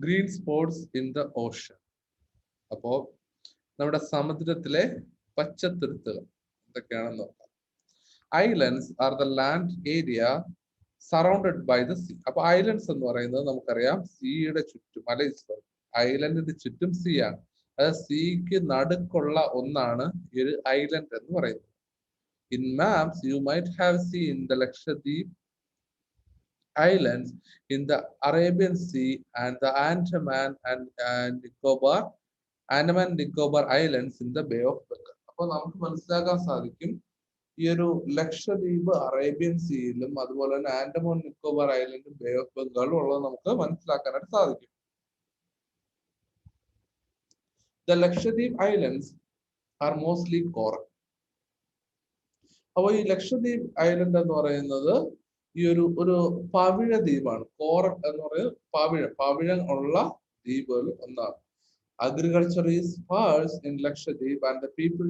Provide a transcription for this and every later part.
Green spots in the ocean. അപ്പോ നമ്മുടെ സമുദ്രത്തിലെ പച്ചത്തുരുത്തുകൾ എന്തൊക്കെയാണെന്ന് നോക്കാം. Islands are the land area surrounded by the sea. അപ്പൊ ഐലൻഡ്സ് എന്ന് പറയുന്നത് നമുക്കറിയാം സീയുടെ ചുറ്റും, അല്ലെ ഐലൻഡിന്റെ ചുറ്റും സീ ആണ്. അത് സീക്ക് നടുക്കുള്ള ഒന്നാണ് ഈ ഒരു ഐലൻഡ് എന്ന് പറയുന്നത്. In maps you might have seen the Lakshadweep islands in the Arabian Sea and the Andaman Nicobar Islands in the Bay of Bengal. അപ്പോൾ നമുക്ക് മനസ്സിലാക്കാൻ സാധിക്കും ഈ ഒരു ലക്ഷദ്വീപ് അറേബ്യൻ സീയിലും അതുപോലെ തന്നെ ആൻഡമാൻ നിക്കോബാർ ഐലൻഡും ബേ ഓഫ് ബംഗാളും ഉള്ളത് നമുക്ക് മനസ്സിലാക്കാനായിട്ട് സാധിക്കും. The Lakshadweep Islands are mostly coral. അപ്പോൾ ഈ ലക്ഷദ്വീപ് ഐലൻഡ് എന്ന് പറയുന്നത് ഈ ഒരു പവിഴ ദ്വീപാണ്. കോറൽ എന്ന് പറയുന്നത് പവിഴം ഉള്ള ദ്വീപുകൾ ഒന്നാണ്. Agriculture is sparse in Lakshadweep and the people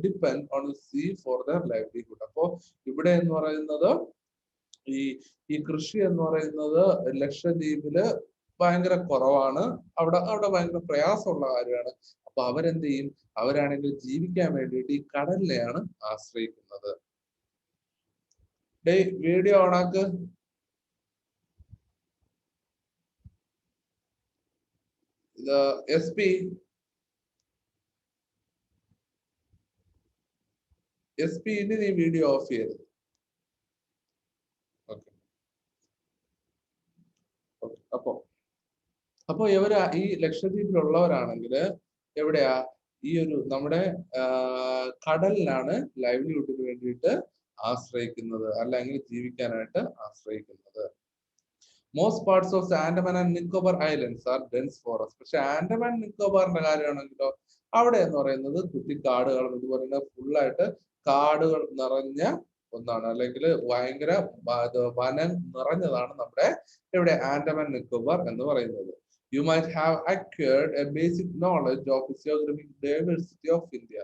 depend on the sea for their livelihood. അപ്പോൾ ഇവിടെ എന്ന് പറയുന്നത് ഈ കൃഷി എന്ന് പറയുന്നത് ലക്ഷദ്വീപില് ഭയങ്കര കുറവാണ്. അവിടെ ഭയങ്കര പ്രയാസമുള്ള കാര്യമാണ്. അപ്പൊ അവരെന്ത് ചെയ്യും? അവരാണെങ്കിൽ ജീവിക്കാൻ വേണ്ടിയിട്ട് ഈ കടലിനെയാണ് ആശ്രയിക്കുന്നത്. വീഡിയോ ഓണാക്ക്. SP ഇനി നീ വീഡിയോ ഓഫ് ചെയ്യരുത്. അപ്പൊ ഇവര് ഈ ലക്ഷദ്വീപിലുള്ളവരാണെങ്കിൽ എവിടെയാ ഈ നമ്മുടെ കടലിലാണ് ലൈവ്ലിഹുഡിന് വേണ്ടിയിട്ട് ആശ്രയിക്കുന്നത്, അല്ലെങ്കിൽ ജീവിക്കാനായിട്ട് ആശ്രയിക്കുന്നത്. Most parts of Andaman and Nicobar islands are dense forest. പക്ഷെ ആൻഡമാൻ നിക്കോബാറിന്റെ കാര്യമാണെങ്കിലോ അവിടെ എന്ന് പറയുന്നത് കുറ്റിക്കാടുകളും ഇതുപോലെ തന്നെ ഫുള്ളായിട്ട് കാടുകൾ നിറഞ്ഞ ഒന്നാണ്, അല്ലെങ്കിൽ ഭയങ്കര വനം നിറഞ്ഞതാണ് നമ്മുടെ ഇവിടെ ആൻഡമാൻ നിക്കോബാർ എന്ന് പറയുന്നത്. You might have acquired a basic knowledge of physiographic diversity of India.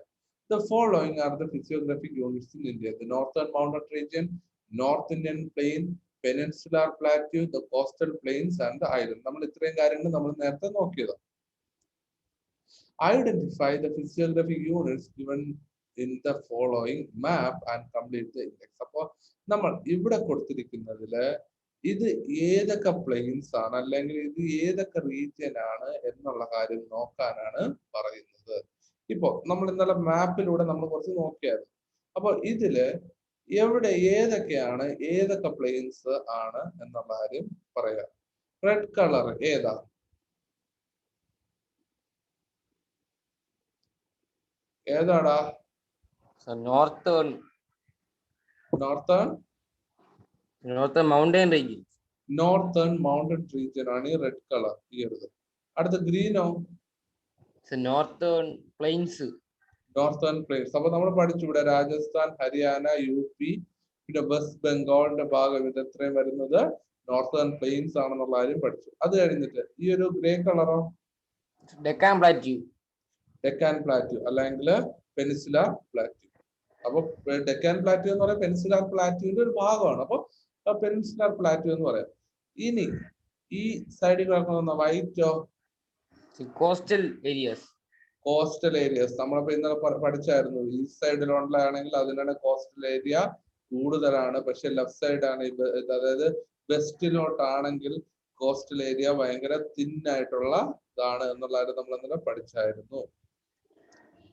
The following are the physiographic units in India: the Northern Mountain Region, North Indian Plain, Peninsular Plateau, the Coastal Plains and the Island. നമ്മൾ ഇത്രയും കാര്യങ്ങൾ നമ്മൾ നേരത്തെ നോക്കിയത്. Identify the physiographic units given in the following map and complete the index. അപ്പോൾ നമ്മൾ ഇവിടെ കൊടുത്തിരിക്കുന്നതില് ഇത് ഏതൊക്കെ പ്ലെയിൻസ് ആണ്, അല്ലെങ്കിൽ ഇത് ഏതൊക്കെ റീജിയൻ ആണ് എന്നുള്ള കാര്യം നോക്കാനാണ് പറയുന്നത്. ഇപ്പോ നമ്മൾ ഇന്നലെ മാപ്പിലൂടെ നമ്മൾ കുറച്ച് നോക്കിയായിരുന്നു. അപ്പൊ ഇതില് എവിടെ ഏതൊക്കെയാണ്, ഏതൊക്കെ പ്ലെയിൻസ് ആണ് എന്നുള്ള കാര്യം പറയാ. റെഡ് കളർ ഏതാ? ഏതാടാ? Northern mountain region. Northern mountain region ആണ് ഈ റെഡ് കളർ ഈ ഒരു. അടുത്ത ഗ്രീനോ? Northern plains. Northern plains. അപ്പൊ നമ്മൾ പഠിച്ചു ഇവിടെ രാജസ്ഥാൻ, ഹരിയാന, UP, പിന്നെ വെസ്റ്റ് ബംഗാളിന്റെ ഭാഗം, ഇത് എത്രയും വരുന്നത് നോർത്തേൺ പ്ലെയിൻസ് ആണെന്നുള്ള കാര്യം പഠിച്ചു. അത് കഴിഞ്ഞിട്ട് ഈ ഒരു ഗ്രേ കളറോ? ഡെക്കാൻ പ്ലാറ്റ്യൂ. ഡെക്കാൻ പ്ലാറ്റ്യൂ അല്ലെങ്കിൽ പെനിൻസുലാർ പ്ലാറ്റ്യൂ. അപ്പൊ ഡെക്കാൻ പ്ലാറ്റ്യൂ എന്ന് പറയാം പെനിൻസുലാർ പ്ലാറ്റ്യൂവിന്റെ ഒരു ഭാഗമാണ്. അപ്പൊ പെനിൻസുലാർ പ്ലാറ്റ്യൂ എന്ന് പറയാം. ഇനി ഈ സൈഡിൽ കിടക്കുന്ന വൈറ്റോ? Coastal areas. കോസ്റ്റൽ ഏരിയസ് നമ്മളിപ്പോ ഇന്നലെ പഠിച്ചായിരുന്നു. ഈ സൈഡിലുള്ളതാണെങ്കിൽ അതിനാണ് കോസ്റ്റൽ ഏരിയ കൂടുതലാണ്. പക്ഷെ ലെഫ്റ്റ് സൈഡ് ആണ്, അതായത് വെസ്റ്റിലോട്ടാണെങ്കിൽ കോസ്റ്റൽ ഏരിയ ഭയങ്കര തിന്നായിട്ടുള്ള ഇതാണ് എന്നുള്ള കാര്യം നമ്മൾ ഇന്നലെ പഠിച്ചായിരുന്നു.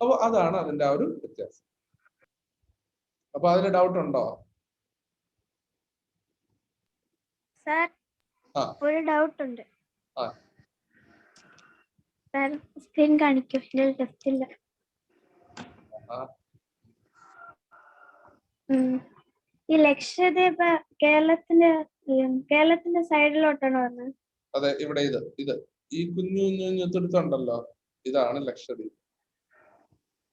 അപ്പൊ അതാണ് അതിന്റെ ആ ഒരു വ്യത്യാസം. അപ്പൊ അതിന് ഡൗട്ട് ഉണ്ടോ? സർ ഒരു ഡൗട്ട് ഉണ്ട്. സ്ക്രീൻ കാണിക്കൂ. ടെസ്റ്റ് ഇല്ല. ഈ ലക്ഷദ്വീപ് കേരളത്തിന്റെ സൈഡിലോട്ടാണ് പറഞ്ഞത്. അതെ, ഇവിടെ ഇത് ഈ കുഞ്ഞു കുഞ്ഞു തുരുത്തുണ്ടല്ലോ, ഇതാണ് ലക്ഷദ്വീപ്.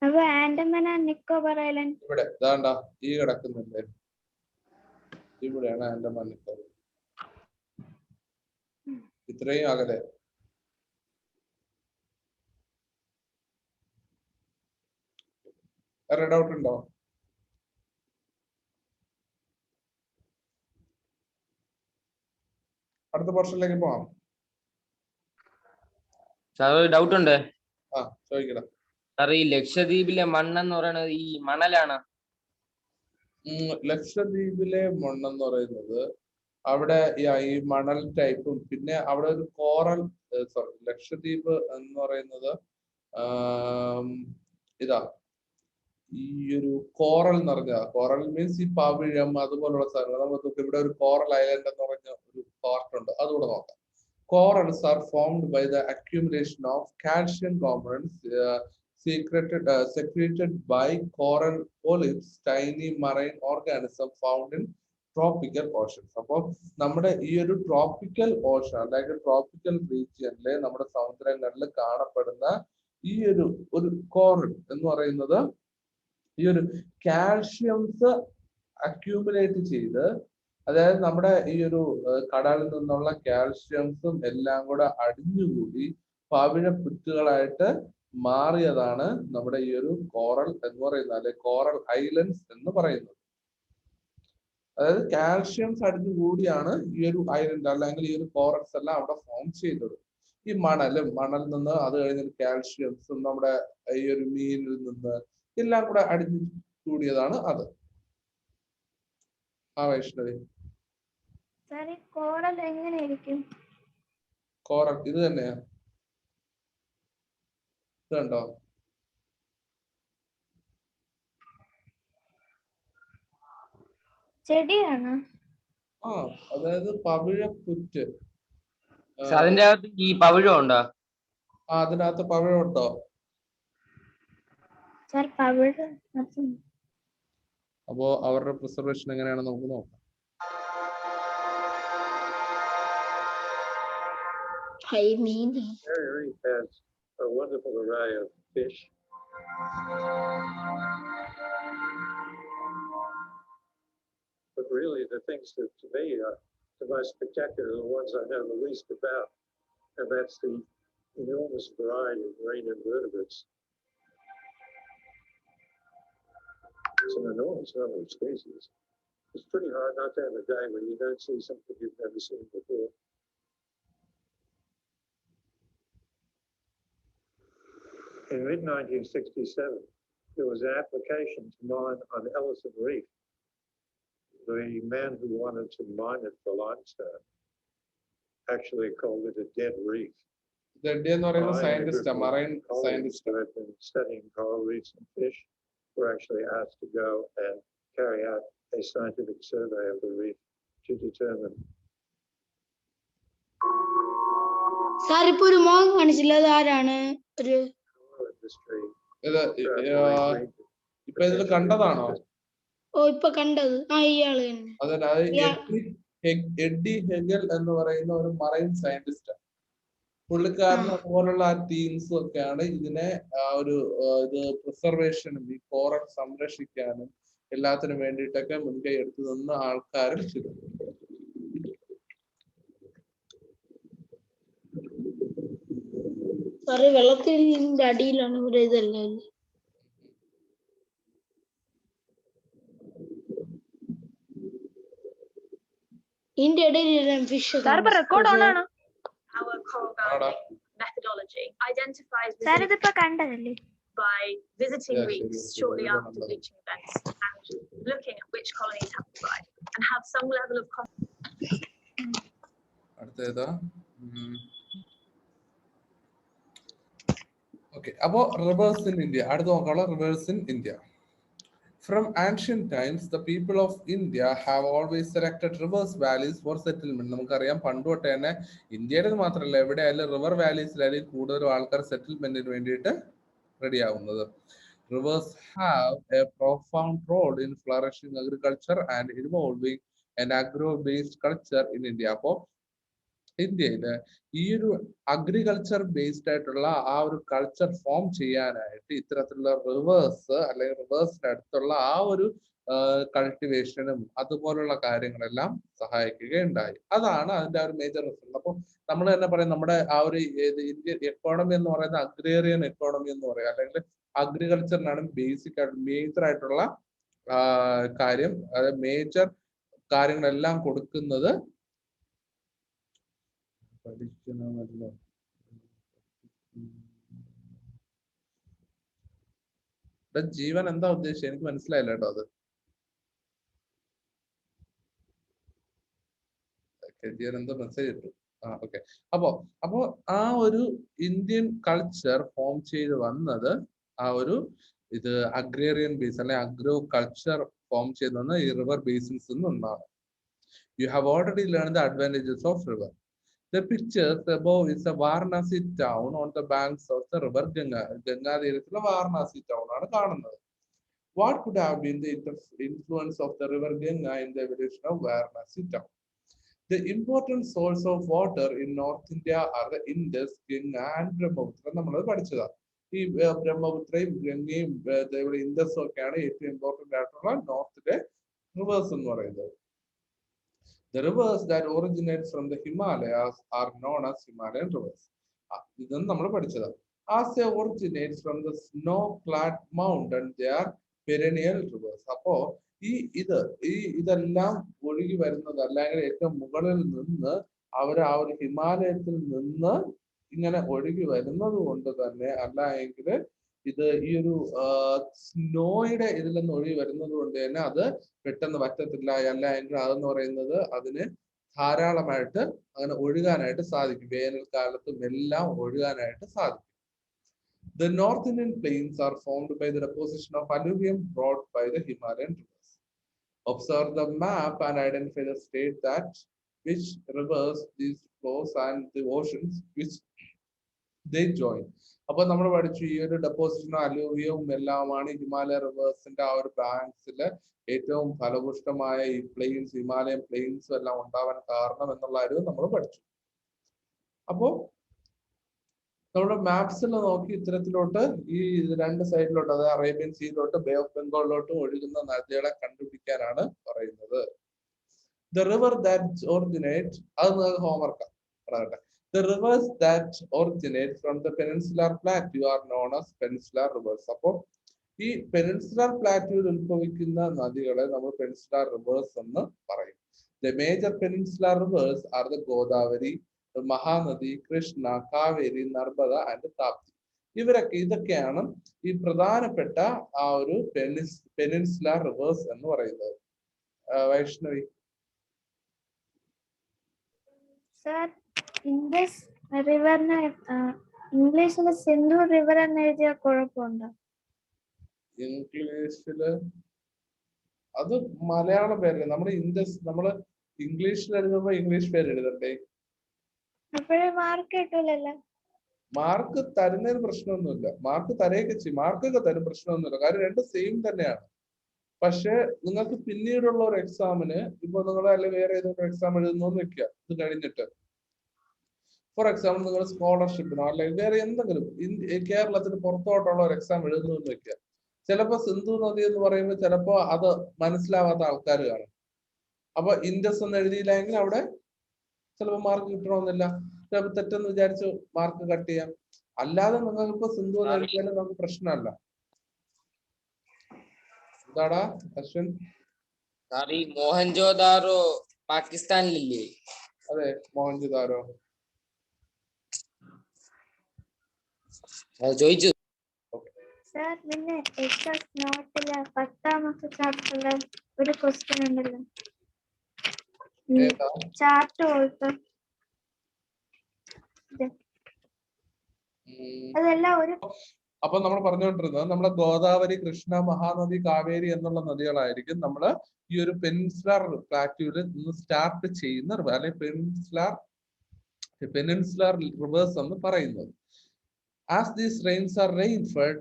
അപ്പൊ ആൻഡമാൻ ആൻഡ് നിക്കോബാർ ഐലൻഡ് ഇവിടെ ഇതാണ്ടാ ഈ കിടക്കുന്നില്ലേ, ഇവിടെയാണ് ആൻഡമാൻ നിക്കോബാർ. ഇത്രയും അകലെ. വേറെ ഡൗട്ട് ഉണ്ടോ? അടുത്ത പോർഷനിലേക്ക് പോവാം. സാർ ഒരു ഡൗട്ട് ഉണ്ട്. ആ ചോദിക്കണം. സാർ ഈ ലക്ഷദ്വീപിലെ മണ്ണെന്ന് പറയുന്നത് ഈ മണലാണ്. ലക്ഷദ്വീപിലെ മണ്ണെന്ന് പറയുന്നത് അവിടെ ഈ മണൽ ടൈപ്പും പിന്നെ അവിടെ ഒരു കോറൽ സോറി ലക്ഷദ്വീപ് എന്ന് പറയുന്നത് ഇതാ ഈ ഒരു കോറൽ എന്ന് പറഞ്ഞ കോറൽ മീൻസ് ഈ പവിഴം അതുപോലുള്ള സാധനങ്ങൾ നമുക്ക് ഇവിടെ ഒരു കോറൽ ഐലൻഡ് എന്ന് പറഞ്ഞ ഒരു പാർട്ട് ഉണ്ട്, അതുകൂടെ നോക്കാം. Corals are formed by the accumulation of calcium components secreted by coral polyps, tiny marine organisms found in tropical oceans. അപ്പോൾ നമ്മുടെ ഈ ഒരു ട്രോപ്പിക്കൽ ഓഷൻ അല്ലെങ്കിൽ ട്രോപ്പിക്കൽ റീജിയനിലെ നമ്മുടെ സമുദ്രങ്ങളിൽ കാണപ്പെടുന്ന ഈ ഒരു കോറൽ എന്ന് പറയുന്നത് ഈ ഒരു കാൽഷ്യംസ് അക്യൂമുലേറ്റ് ചെയ്ത്, അതായത് നമ്മുടെ ഈ ഒരു കടലിൽ നിന്നുള്ള കാൽഷ്യംസും എല്ലാം കൂടെ അടിഞ്ഞുകൂടി പവിഴപ്പുറ്റുകളായിട്ട് മാറിയതാണ് നമ്മുടെ ഈ ഒരു കോറൽ എന്ന് പറയുന്നത്, അല്ലെ കോറൽ ഐലൻഡ്സ് എന്ന് പറയുന്നത്. അതായത് കാൽഷ്യംസ് അടിഞ്ഞുകൂടിയാണ് ഈ ഒരു ഐലൻഡ് അല്ലെങ്കിൽ ഈ ഒരു കോറൽസ് എല്ലാം അവിടെ ഫോം ചെയ്തത്. ഈ മണലിൽ നിന്ന് അത് കഴിഞ്ഞ കാൽഷ്യംസും നമ്മുടെ ഈ ഒരു മീനിൽ നിന്ന് എല്ലാം കൂടെ അടിഞ്ഞു കൂടിയതാണ് അത്. ആ വൈഷ്ണവി, കോറൽ എങ്ങനെയായിരിക്കും? കോറൽ ഇത് തന്നെയാ, ഇത് കണ്ടോ? ചെടിയാണ്. ആ അതായത് പവിഴപ്പുറ്റ്. അതിന്റെ അകത്ത് ഈ പവിഴം ഉണ്ടോ? ആ അതിനകത്ത് പവിഴം ഉണ്ടോ? അപ്പോ അവരുടെ പ്രിസർവേഷൻ എങ്ങനെയാണെന്ന് നമുക്ക് നോക്കാം. Barrier Reef has a wonderful array of fish. But really the things that to me are the most spectacular are the ones I know the least about, and that's the enormous variety of marine invertebrates. It's an enormous number of species. It's pretty hard not to have a day when you don't see something you've never seen before. In mid-1967, there was an application to mine on Ellison Reef. The man who wanted to mine it for limestone actually called it a dead reef. എന്ന് പറയുന്ന scientist, marine scientist who had been studying coral reefs and fish were actually asked to go and carry out a scientific survey of the reef to determine. Sir ഇപ്പൊ ഒരു മോഹം കാണിച്ചില്ല, അത് ആരാണ്? ഒരു ഇപ്പൊ ഇതിൽ കണ്ടതാണോ? ഓ ഇപ്പൊ കണ്ടത് ഇയാള് തന്നെ. എഡ്ഡി ഹെഗൽ എന്ന് പറയുന്ന ഒരു മറൈൻ സയന്റിസ്റ്റ്. പുള്ളിക്കാരൻ അതുപോലുള്ള ടീംസും ഒക്കെയാണ് ഇതിനെ ഇത് പ്രിസർവേഷനും ഈ കോറൽ സംരക്ഷിക്കാനും എല്ലാത്തിനും വേണ്ടിയിട്ടൊക്കെ മുൻകൈ എടുത്തു നിന്ന ആൾക്കാരും ചെയ്തു. സാറ് വെള്ളത്തിന്റെ അടിയിലാണ് ഇവിടെ ഇതെല്ലാം. ഇതിന്റെ ഇടയിൽ ഫിഷ് റെക്കോർഡ് ഓൺ ആണോ? Our coral bounding methodology identifies കണ്ടതല്ലേ? by visiting reefs shortly after bleaching events and looking at which colonies have survived and have some level of Okay, about rivers in India. അടുത്ത നോക്കാനുള്ള rivers in India. From ancient times, the people of India have always selected rivers, valleys for settlement. നമുക്കറിയാം പണ്ട് തൊട്ടേ തന്നെ ഇന്ത്യയിൽ മാത്രമല്ല എവിടെയായാലും river വാലീസിലായാലും കൂടുതൽ ആൾക്കാർ സെറ്റിൽമെന്റിന് വേണ്ടിയിട്ട് റെഡി ആവുന്നത്. Rivers have a profound role in flourishing agriculture and evolving an agro-based culture in India. അപ്പോൾ ഇന്ത്യയിൽ ഈ ഒരു അഗ്രികൾച്ചർ ബേസ്ഡ് ആയിട്ടുള്ള ആ ഒരു കൾച്ചർ ഫോം ചെയ്യാനായിട്ട് ഇത്തരത്തിലുള്ള റിവേഴ്സ് അല്ലെങ്കിൽ റിവേഴ്സിന്റെ അടുത്തുള്ള ആ ഒരു കൾട്ടിവേഷനും അതുപോലുള്ള കാര്യങ്ങളെല്ലാം സഹായിക്കുകയുണ്ടായി. അതാണ് അതിന്റെ ആ ഒരു മേജർ റിസൾട്ട്. അപ്പോൾ നമ്മൾ തന്നെ പറയും നമ്മുടെ ആ ഒരു ഇന്ത്യൻ എക്കോണമി എന്ന് പറയുന്ന അഗ്രേറിയൻ എക്കോണമി എന്ന് പറയാം, അല്ലെങ്കിൽ അഗ്രികൾച്ചറിനാണ് ബേസിക് ആയിട്ട് മേജർ ആയിട്ടുള്ള കാര്യം, അതായത് മേജർ കാര്യങ്ങളെല്ലാം കൊടുക്കുന്നത് പഠിക്കണമല്ലോ. ജീവൻ എന്താ ഉദ്ദേശിച്ചത്? എനിക്ക് മനസ്സിലായില്ല കേട്ടോ അത്. ജീവൻ എന്തോ മെസ്സേജ് ഇട്ടു. ഓക്കെ. അപ്പോ ആ ഒരു ഇന്ത്യൻ കൾച്ചർ ഫോം ചെയ്ത് വന്നത് ആ ഒരു ഇത് അഗ്രേറിയൻ ബേസ് അല്ലെ അഗ്രോ കൾച്ചർ ഫോം ചെയ്ത് വന്ന ഈ റിവർ ബേസിൻസ് നിന്നാണ്. You have already learned the advantages of river. The pictures above is a Varanasi town on the banks of the river Ganga. Ganga തീരത്തിലെ വാരണാസി ടൗൺ ആണ് കാണുന്നത്. What could have been the influence of the river Ganga in the evolution of Varanasi town? The important source of water in North India are the Indus, Ganga and Brahmaputra. നമ്മൾ പഠിച്ചതാണ്. ഈ ബ്രഹ്മപുത്രയും ഗംഗയും ഇവിടെ ഇൻഡസും ഒക്കെയാണ് ഏറ്റവും important ആയിട്ടുള്ള നോർത്തിലെ reverse എന്ന് പറയുന്നത്. The rivers that originate from the Himalayas are known as Himalayan rivers. ഇതൊന്നും നമ്മൾ പഠിച്ചതാണ്. As they originate from the snow-clad mountain, they are perennial rivers. അപ്പോ ഇതെല്ലാം ഒഴുകി വരുന്നത് അല്ലെങ്കിൽ ഏറ്റവും മുകളിൽ നിന്ന് ആ ഒരു ഹിമാലയത്തിൽ നിന്ന് ഇങ്ങനെ ഒഴുകി വരുന്നത് കൊണ്ട് തന്നെ അല്ല എങ്കിൽ ഇത് ഈ ഒരു സ്നോയുടെ ഇതിൽ നിന്ന് ഒഴുകി വരുന്നത് കൊണ്ട് തന്നെ അത് പെട്ടെന്ന് വറ്റത്തില്ല. അല്ല എങ്കിൽ അതെന്ന് പറയുന്നത് അതിന് ധാരാളമായിട്ട് അങ്ങനെ ഒഴുകാനായിട്ട് സാധിക്കും. വേനൽക്കാലത്തും എല്ലാം ഒഴുകാനായിട്ട് സാധിക്കും. The North Indian plains are formed by the deposition of alluvium brought by the Himalayan rivers. Observe the map and identify the state that which rivers these flows and the oceans which they join. അപ്പൊ നമ്മൾ പഠിച്ചു ഈ ഒരു ഡെപ്പോസിഷനും അലൂവിയവും എല്ലാമാണ് ഹിമാലയ റിവേഴ്സിന്റെ ആ ഒരു ബാങ്ക്സില് ഏറ്റവും ഫലപുഷ്ടമായ ഈ പ്ലെയിൻസ് ഹിമാലയൻ പ്ലെയിൻസും എല്ലാം ഉണ്ടാവാൻ കാരണം എന്നുള്ള കാര്യം നമ്മൾ പഠിച്ചു. അപ്പോ നമ്മുടെ മാപ്സിൽ നോക്കി ഇത്തരത്തിലോട്ട് ഈ രണ്ട് സൈഡിലോട്ട് അതായത് അറേബ്യൻ സീയിലോട്ട് ബേ ഓഫ് ബംഗാളിലോട്ടും ഒഴുകുന്ന നദികളെ കണ്ടുപിടിക്കാനാണ് പറയുന്നത്. The river that originate അത് നിങ്ങൾക്ക് ഹോംവർക്കാണ് പറയട്ടെ. The rivers that originate from the peninsular plateau are known as peninsular rivers. അപ്പോൾ ഈ പെനിൻസുലർ പ്ലാറ്റ്യൂവിൽ ഉത്ഭവിക്കുന്ന നദികളെ നമ്മൾ പെനിൻസുലർ റിവേഴ്സ് എന്ന് പറയും. The major peninsular rivers are the Godavari, the Mahanadi, Krishna, Kaveri, Narbada and Tapti. ഇതൊക്കെയാണ് ഈ പ്രധാനപ്പെട്ട ആ ഒരു പെനിൻസുലർ റിവേഴ്സ് എന്ന് പറയുന്നത്. വൈഷ്ണവി. സർ, ഇൻഡസ് റിവറിന് ഇംഗ്ലീഷിൽ സിന്ധു റിവർ എന്ന് എഴുതിയ കുഴപ്പമുണ്ടോ? ഇംഗ്ലീഷില് അത് മലയാളം പേരല്ലേ. നമ്മുടെ ഇൻഡസ് നമ്മള് ഇംഗ്ലീഷിൽ എഴുതുമ്പോ ഇംഗ്ലീഷ് പേര് എഴുതണ്ടേ? അപ്പോഴേ മാർക്ക് കിട്ടൂലല്ലോ. മാർക്ക് തരുന്നതിന് പ്രശ്നമൊന്നുമില്ല. മാർക്ക് തരയൊക്കെ ചെയ്യും, മാർക്കൊക്കെ തരും, പ്രശ്നമൊന്നുമില്ല. കാര്യം രണ്ടും സെയിം തന്നെയാണ്. പക്ഷെ നിങ്ങൾക്ക് പിന്നീടുള്ള ഒരു എക്സാമിന് ഇപ്പൊ നിങ്ങൾ അല്ലെങ്കിൽ വേറെ ഏതെങ്കിലും എക്സാം എഴുതുന്നു വെക്കുക. ഇത് കഴിഞ്ഞിട്ട് ഫോർ എക്സാമ്പിൾ നിങ്ങൾ സ്കോളർഷിപ്പിനോ അല്ലെങ്കിൽ വേറെ എന്തെങ്കിലും കേരളത്തിന് പുറത്തോട്ടുള്ള ഒരു എക്സാം എഴുതുന്നു എന്ന് വെക്കുക. ചിലപ്പോ സിന്ധു നദി എന്ന് പറയുമ്പോൾ ചിലപ്പോ അത് മനസ്സിലാവാത്ത ആൾക്കാർ കാണും. അപ്പൊ ഇൻഡസ് എന്ന് എഴുതിയില്ലെങ്കിൽ അവിടെ ചിലപ്പോൾ മാർക്ക് കിട്ടണമെന്നില്ല. ചിലപ്പോൾ തെറ്റെന്ന് വിചാരിച്ച് മാർക്ക് കട്ട് ചെയ്യാം. അല്ലാതെ നിങ്ങൾക്ക് ഇപ്പൊ സിന്ധു എന്ന് എഴുതിയാലും നമുക്ക് പ്രശ്നമല്ല. എന്താടാ അശ്വിൻ? മോഹൻജോദാരോ പാകിസ്ഥാനിലില്ലേ? അതെ, മോഹൻജോദാരോ ചോദിച്ചു. സർ, പിന്നെ എക്സസ് നോട്ടില് 10ാമത്തെ ചാപ്റ്ററില് ഒരു ക്വസ്റ്റ്യൻ ഉണ്ടല്ലോ, ചാർട്ട് പോയിട്ട് അതെല്ലാം ഒരു. അപ്പൊ നമ്മൾ പറഞ്ഞുകൊണ്ടിരുന്നത് നമ്മുടെ ഗോദാവരി, കൃഷ്ണ, മഹാനദി, കാവേരി എന്നുള്ള നദികളായിരിക്കും നമ്മൾ ഈ ഒരു പെനിൻസുലർ പ്ലാറ്റ്യൂവിൽ നിന്ന് സ്റ്റാർട്ട് ചെയ്യുന്ന അല്ലെങ്കിൽ പെനിൻസുലർ റിവേഴ്സ് എന്ന് പറയുന്നത്. As these rains are rainfed,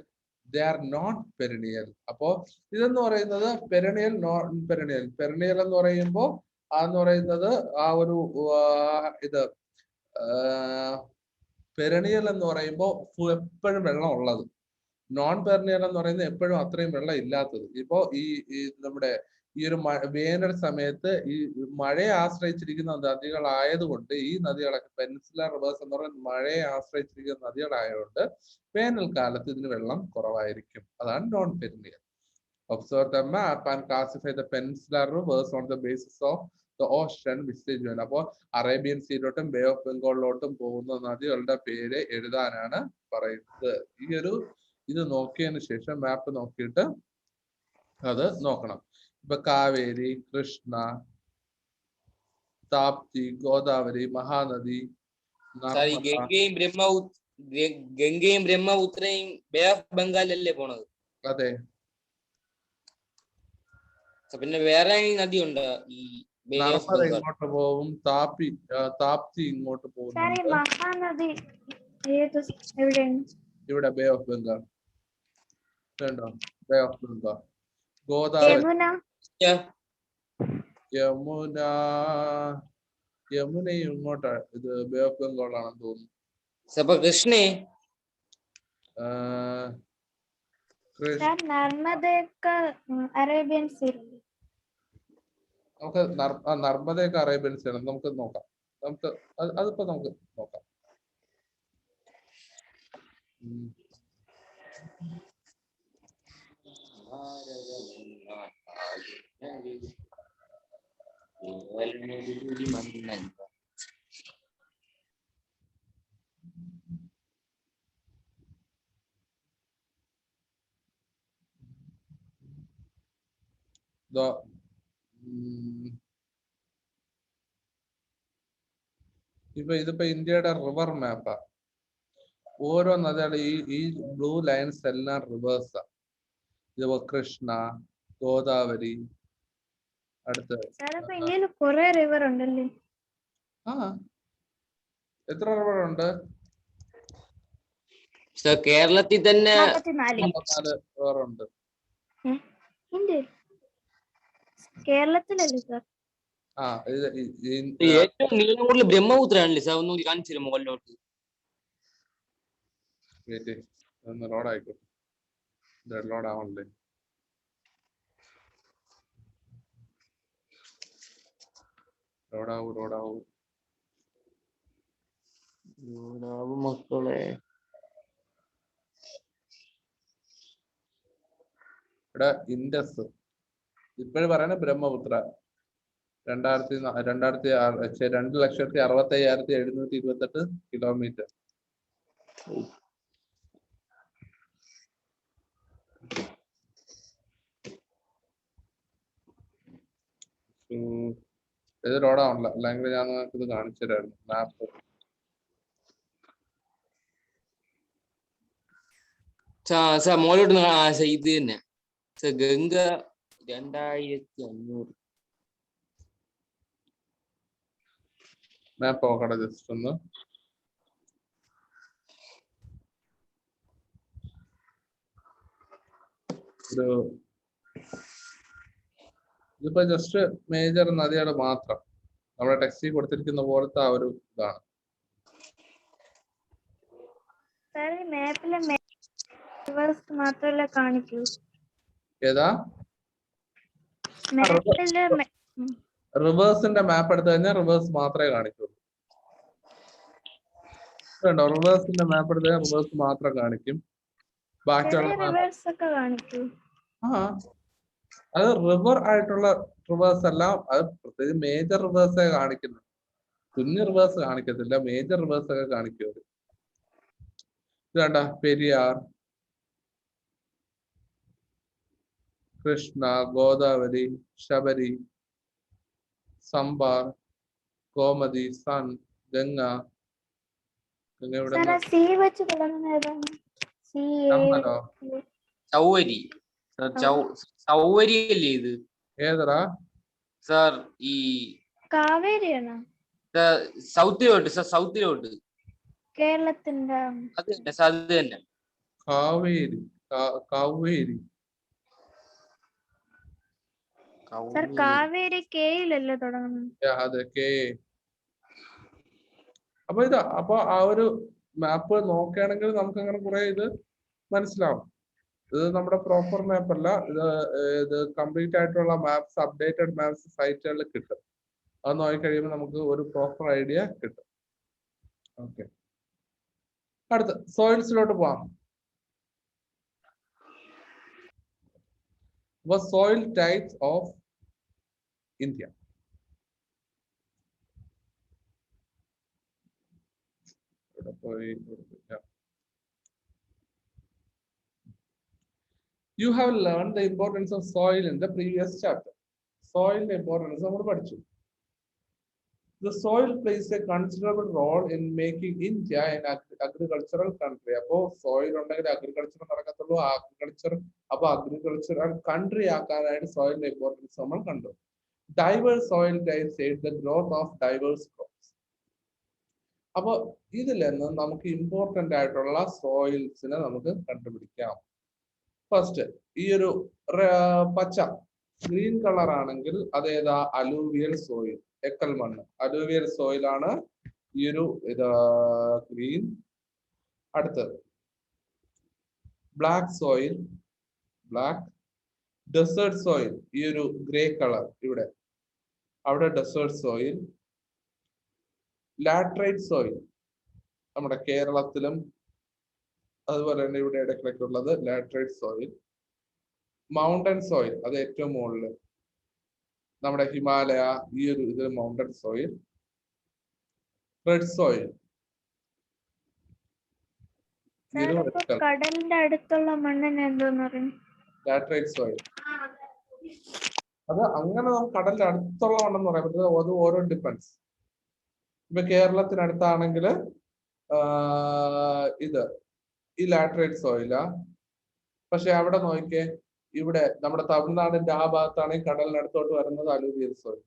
they are not perennial. അപ്പോ ഇതെന്ന് പറയുന്നത് പെരണിയൽ, നോൺ പെരണിയൽ. പെരണിയൽ എന്ന് പറയുമ്പോൾ അതെന്ന് പറയുന്നത് ആ ഒരു ഇത് പെരണിയൽ എന്ന് പറയുമ്പോൾ എപ്പോഴും വെള്ളം ഉള്ളത്. നോൺ പെരണിയൽ എന്ന് പറയുന്നത് എപ്പോഴും അത്രയും വെള്ളം ഇല്ലാത്തത്. ഇപ്പോ ഈ നമ്മുടെ ഈ ഒരു വേനൽ സമയത്ത് ഈ മഴയെ ആശ്രയിച്ചിരിക്കുന്ന നദികളായതുകൊണ്ട് ഈ നദികളൊക്കെ പെനിൻസുലർ റിവേഴ്സ് എന്ന് പറയുന്നത് മഴയെ ആശ്രയിച്ചിരിക്കുന്ന നദികളായതുകൊണ്ട് വേനൽക്കാലത്ത് ഇതിന് വെള്ളം കുറവായിരിക്കും. അതാണ് non perennial. Observe the map and classify the peninsular rivers on the basis of the Ocean which join. അപ്പോൾ അറേബ്യൻ സീയിലോട്ടും ബേ ഓഫ് ബംഗാളിലോട്ടും പോകുന്ന നദികളുടെ പേര് എഴുതാനാണ് പറയുന്നത്. ഇത് നോക്കിയതിന് ശേഷം മാപ്പ് നോക്കിയിട്ട് അത് നോക്കണം. ഇപ്പൊ കാവേരി, കൃഷ്ണ, താപ്തി, ഗോദാവരി, മഹാനദി, ഗംഗയും ബ്രഹ്മപുത്രയും ബേ ഓഫ് ബംഗാളല്ലേ പോണത്? അതെ. പിന്നെ വേറെ നദിയുണ്ട് ഈ നർമ്മദ ഇങ്ങോട്ട് പോവും, താപ്തി ഇങ്ങോട്ട് പോകും. മഹാനദി എവിടെയാണ്? ഇവിടെ ബേ ഓഫ് ബംഗാൾ വേണ്ടോ? Bay of Bengal. ഗോദാവരി, യമുനയും ഇങ്ങോട്ടാ. ഇത് ബേ ഓഫ് ബംഗാൾ ആണെന്ന് തോന്നുന്നു. കൃഷ്ണേ നർമ്മദയൊക്കെ അറേബ്യൻ സീ. നമുക്ക് നർമ്മദയൊക്കെ അറേബ്യൻ സീ ആണ്. നമുക്ക് നോക്കാം. അതിപ്പോ നമുക്ക് നോക്കാം. ഇതിപ്പോ ഇന്ത്യയുടെ റിവർ മാപ്പാ. ഓരോ നദിയുടെ ഈ ബ്ലൂ ലൈൻസ് എല്ലാം റിവേഴ്സാ. ഇത് കൃഷ്ണ, ഗോദാവരി, അടുത്ത് കുറെ റിവർ ഉണ്ടല്ലേ? എത്ര റിവർ ഉണ്ട്? കേരളത്തിൽ തന്നെ 44 റിവർ ഉണ്ട്. കേരളത്തിലല്ലേ സാർ? ഏറ്റവും നീളം കൂടുതൽ ബ്രഹ്മപുത്രയാണല്ലേ സാർ? ഒന്നുകൂടി കാണിച്ചു തരും മുകളിലോട്ട്. ലോഡ് ആയിക്കോട്ടെ. ലോഡ് ആവണല്ലേ? ലോഡാവൂ മക്കളെ. ഇവിടെ ഇൻഡസ് ഇപ്പോഴും പറയണ ബ്രഹ്മപുത്ര 2,65,728 കിലോമീറ്റർ. ഇത് റോഡാവണല്ലോ, അല്ലെങ്കിൽ ഞാൻ നിങ്ങൾക്ക് ഇത് കാണിച്ചു തരായിരുന്നു മാപ്പ്. മോളോട്ട് ഇത് തന്നെ ഗംഗ 2500. മാപ്പ് നോക്കട്ടെ ജസ്റ്റ് ഒന്ന്. ഇതിപ്പോ ജസ്റ്റ് മേജർ നദിയുടെ മാത്രം നമ്മുടെ ടെക്സ്റ്റിൽ കൊടുത്തിരിക്കുന്ന പോലത്തെ ആ ഒരു ഇതാണ്. മാത്രമല്ല കാണിക്കൂ. ഏതാ? റിവേഴ്സിന്റെ മാപ്പ് എടുത്തു കഴിഞ്ഞാൽ റിവേഴ്സ് മാത്രമേ കാണിക്കുള്ളൂ. കണ്ടോ? റിവേഴ്സിന്റെ മാപ്പ് എടുത്തു കഴിഞ്ഞാൽ റിവേഴ്സ് മാത്രം കാണിക്കും. ബാക്കിയുള്ള അത് റിവർ ആയിട്ടുള്ള റിവേഴ്സ് എല്ലാം അത് പ്രത്യേകിച്ച് മേജർ റിവേഴ്സേ കാണിക്കുന്നു. കുഞ്ഞു റിവേഴ്സ് കാണിക്കത്തില്ല, മേജർ റിവേഴ്സ് ഒക്കെ കാണിക്കും. ഇത് കണ്ട പെരിയാർ, കൃഷ്ണ, ഗോദാവരി, ശബരി, സംബാർ, ഗോമതി, സൺ, ഗംഗ. ചൗവരിയല്ലേ ഇത്? ഏതടാ സാർ? ഈ കാവേരിയാണോ? സൗത്തിലോട്ട് കേരളത്തിന്റെ അത് തന്നെ കാവേരി. സർ കാവേരി കെയിലല്ലേ തുടങ്ങുന്നത്? അതെ, കെ. അപ്പൊ ആ ഒരു മാപ്പ് നോക്കുകയാണെങ്കിൽ നമുക്ക് അങ്ങനെ കുറെ ഇത് മനസ്സിലാവും. ഇത് നമ്മുടെ പ്രോപ്പർ മാപ്പ് അല്ല, ഇത് കംപ്ലീറ്റ് ആയിട്ടുള്ള മാപ്സ്, അപ്ഡേറ്റഡ് മാപ്സ് സൈറ്റുകളിൽ കിട്ടും. അത് നോക്കിക്കഴിയുമ്പോൾ നമുക്ക് ഒരു പ്രോപ്പർ ഐഡിയ കിട്ടും. ഓക്കെ, അടുത്ത സോയിൽസിലോട്ട് പോവാം. Soil types of India. You have learned the importance of soil in the previous chapter. Soil importance നമ്മൾ പഠിച്ചു. The soil plays a considerable role in making India an agricultural country. അപ്പോൾ soil ഉണ്ടെങ്കിൽ agriculture നടക്കത്തുള്ളൂ. agricultural country ആക്കാനായിട്ട് soil importance നമ്മൾ കണ്ടു. Diverse soil types aid the growth of diverse crops. അപ്പോൾ ഇതിൽ നിന്ന് നമുക്ക് ഇമ്പോർട്ടന്റ് ആയിട്ടുള്ള സോയിൽസിനെ നമുക്ക് കണ്ടുപിടിക്കാം. ഫസ്റ്റ് ഈ ഒരു പച്ച ഗ്രീൻ കളർ ആണെങ്കിൽ അതേതാ അലൂവിയൽ സോയിൽ, എക്കൽ മണ്ണ്. അലൂവിയൽ സോയിൽ ആണ് ഈ ഒരു ഗ്രീൻ. അടുത്ത് black soil, black. Desert soil ഈ ഒരു ഗ്രേ കളർ, ഇവിടെ അവിടെ ഡെസേർട്ട് സോയിൽ. ലാറ്ററൈറ്റ് സോയിൽ നമ്മുടെ കേരളത്തിലും അതുപോലെ തന്നെ ഇവിടെ ഇടയ്ക്കിടയ്ക്ക് ഉള്ളത് ലാറ്ററൈറ്റ് സോയിൽ. മൗണ്ടൻ സോയിൽ അത് ഏറ്റവും മുകളിൽ നമ്മുടെ ഹിമാലയ ഈ ഒരു ഇത് മൗണ്ടൻ സോയിൽ. റെഡ് സോയിൽ കടലിന്റെ അടുത്തുള്ള മണ്ണിന് എന്തോന്ന് പറയുന്നത്? Laterite soil. അത് അങ്ങനെ നമുക്ക് കടലിന്റെ അടുത്തുള്ള മണ്ണെന്ന് പറയാൻ പറ്റുന്നത് അത് ഓരോ ഡിപ്പെൻസ്. ഇപ്പൊ കേരളത്തിനടുത്താണെങ്കിൽ ഇത് ഈ ലാറ്ററൈറ്റ് സോയിലാ. പക്ഷെ അവിടെ നോക്കിയേ, ഇവിടെ നമ്മുടെ തമിഴ്നാടിന്റെ ആ ഭാഗത്താണെങ്കിൽ കടലിനടുത്തോട്ട് വരുന്നത് അലൂവിയൽ സോയിൽ.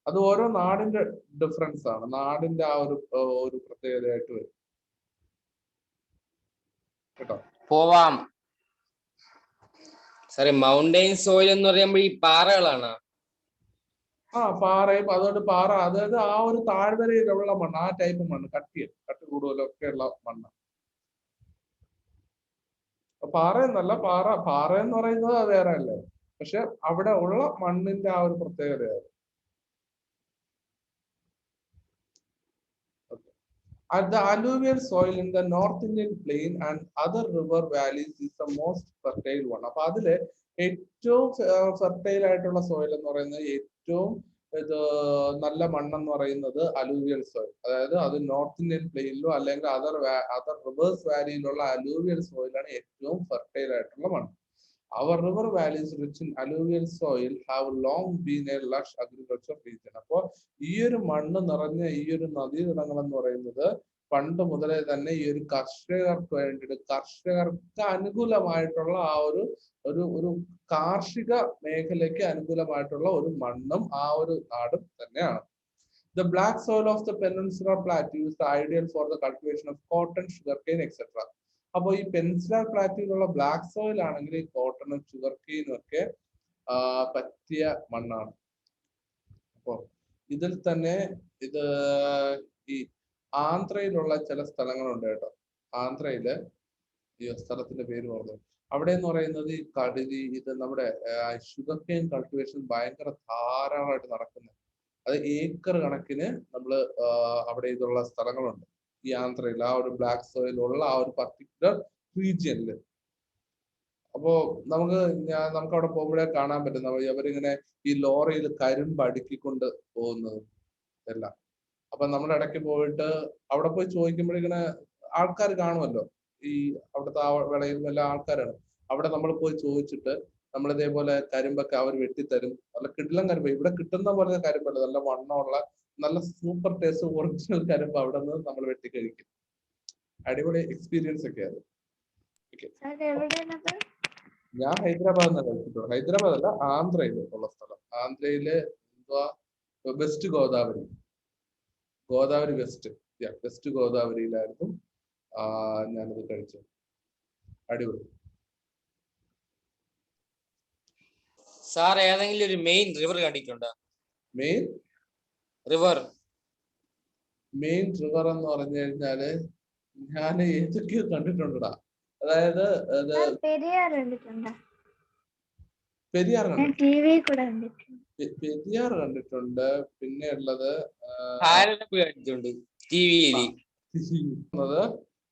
അത് ഓരോ നാടിന്റെ ഡിഫറൻസ് ആണ്, നാടിന്റെ ആ ഒരു പ്രത്യേകതയായിട്ട് വരും കേട്ടോ. പോവാം സാറേ. മൗണ്ടൈൻ സോയിൽ എന്ന് പറയുമ്പോൾ ഈ പാറകളാണ്. പാറയും അതുകൊണ്ട് പാറ, അതായത് ആ ഒരു താഴ്വരയിലുള്ള മണ്ണ്, ആ ടൈപ്പ് മണ്ണ്, കട്ടി കൂടുതലൊക്കെ ഉള്ള മണ്ണ്. പാറ എന്നല്ല, പാറ എന്ന് പറയുന്നത് അത് വേറെ അല്ലേ, പക്ഷെ അവിടെ ഉള്ള മണ്ണിന്റെ ആ ഒരു പ്രത്യേകതയാണ്. The alluvial soil in the North Indian plain and other river valleys is the most fertile one. അപ്പൊ അതില് ഏറ്റവും ഫെർട്ടൈൽ ആയിട്ടുള്ള സോയിൽ എന്ന് പറയുന്നത്, ഏറ്റവും നല്ല മണ്ണെന്ന് പറയുന്നത് അലൂവിയൽ സോയിൽ. അതായത് അത് നോർത്ത് ഇന്ത്യൻ പ്ലെയിനിലോ അല്ലെങ്കിൽ അതർ റിവേഴ്സ് വാലിയിലുള്ള അലൂവിയൽ സോയിലാണ് ഏറ്റവും ഫെർട്ടൈൽ ആയിട്ടുള്ള മണ്ണ്. Our river valleys rich in alluvial soil have long been a lush agriculture region. അപ്പോൾ ഈ ഒരു മണ്ണ് നിറഞ്ഞ ഈ ഒരു നദീതടങ്ങൾ എന്ന് പറയുന്നത് പണ്ട് മുതലേ തന്നെ ഈ ഒരു കർഷകർക്ക് വേണ്ടിയിട്ട്, കർഷകർക്ക് അനുകൂലമായിട്ടുള്ള ആ ഒരു കാർഷിക മേഖലയ്ക്ക് അനുകൂലമായിട്ടുള്ള ഒരു മണ്ണും ആ ഒരു നാടും തന്നെയാണ്. The black soil of the Peninsular Plateau is ideal for the cultivation of cotton, sugarcane, etc. അപ്പോൾ ഈ പെനിൻസുലർ പ്ലാറ്റൂയിലുള്ള ബ്ലാക്ക് സോയിൽ ആണെങ്കിൽ ഈ കോട്ടണും ഷുഗർ കെയിനും ഒക്കെ പറ്റിയ മണ്ണാണ്. അപ്പോ ഇതിൽ തന്നെ ഇത് ഈ ആന്ധ്രയിലുള്ള ചില സ്ഥലങ്ങളുണ്ട് കേട്ടോ. ആന്ധ്രയില് ഈ സ്ഥലത്തിന്റെ പേര് പറഞ്ഞു, അവിടെ എന്ന് പറയുന്നത് ഈ കടലി, ഇത് നമ്മുടെ ഷുഗർ കെയിൻ കൾട്ടിവേഷൻ ഭയങ്കര ധാരാളമായിട്ട് നടക്കുന്നത്. അത് ഏക്കർ കണക്കിന് നമ്മള് അവിടെ ഇതുള്ള സ്ഥലങ്ങളുണ്ട് ഈ ആന്ധ്രയിൽ, ആ ഒരു ബ്ലാക്ക് സോയിൽ ഉള്ള ആ ഒരു പർട്ടിക്കുലർ റീജിയനില്. അപ്പോ നമുക്ക് അവിടെ പോകുമ്പോഴേ കാണാൻ പറ്റും അവരിങ്ങനെ ഈ ലോറിയിൽ കരിമ്പ് അടുക്കിക്കൊണ്ട് പോകുന്നത് എല്ലാം. അപ്പൊ നമ്മൾ ഇടയ്ക്ക് പോയിട്ട് അവിടെ പോയി ചോദിക്കുമ്പോഴിങ്ങനെ ആൾക്കാർ കാണുമല്ലോ, ഈ അവിടുത്തെ ആ വിളയിൽ എല്ലാ ആൾക്കാരാണ്. അവിടെ നമ്മൾ പോയി ചോദിച്ചിട്ട് നമ്മൾ ഇതേപോലെ കരിമ്പൊക്കെ അവർ വെട്ടിത്തരും. നല്ല കിടിലം കരിമ്പ്, ഇവിടെ കിട്ടുന്ന പോലെ കരിമ്പല്ല, നല്ല വണ്ണമുള്ള നല്ല സൂപ്പർ ടേസ്റ്റ് ഒറിജിനൽ കരിമ്പ് അവിടെ നിന്ന് നമ്മൾ വെട്ടി കഴിക്കും. അടിപൊളി എക്സ്പീരിയൻസ് ഒക്കെ അത്. ഞാൻ ഹൈദരാബാദ് നിന്നാണ് കഴിച്ചിട്ടുള്ളത്. ഹൈദരാബാദ് അല്ല, ആന്ധ്രയിൽ ഉള്ള സ്ഥലം. ആന്ധ്രയില് എന്തുവാ, വെസ്റ്റ് ഗോദാവരി വെസ്റ്റ് ഗോദാവരിയിലായിരുന്നു ഞാനിത് കഴിച്ചത്. അടിപൊളി. സാർ ഏതെങ്കിലും ഒരു മെയിൻ റിവർ കണ്ടിട്ടുണ്ടോ? മെയിൻ റിവർ എന്ന് പറഞ്ഞു കഴിഞ്ഞാല് ഞാൻ ഏതൊക്കെയോ കണ്ടിട്ടുണ്ടാ. അതായത് പെരിയാർ കണ്ടിട്ടുണ്ട്. പിന്നെ ഉള്ളത്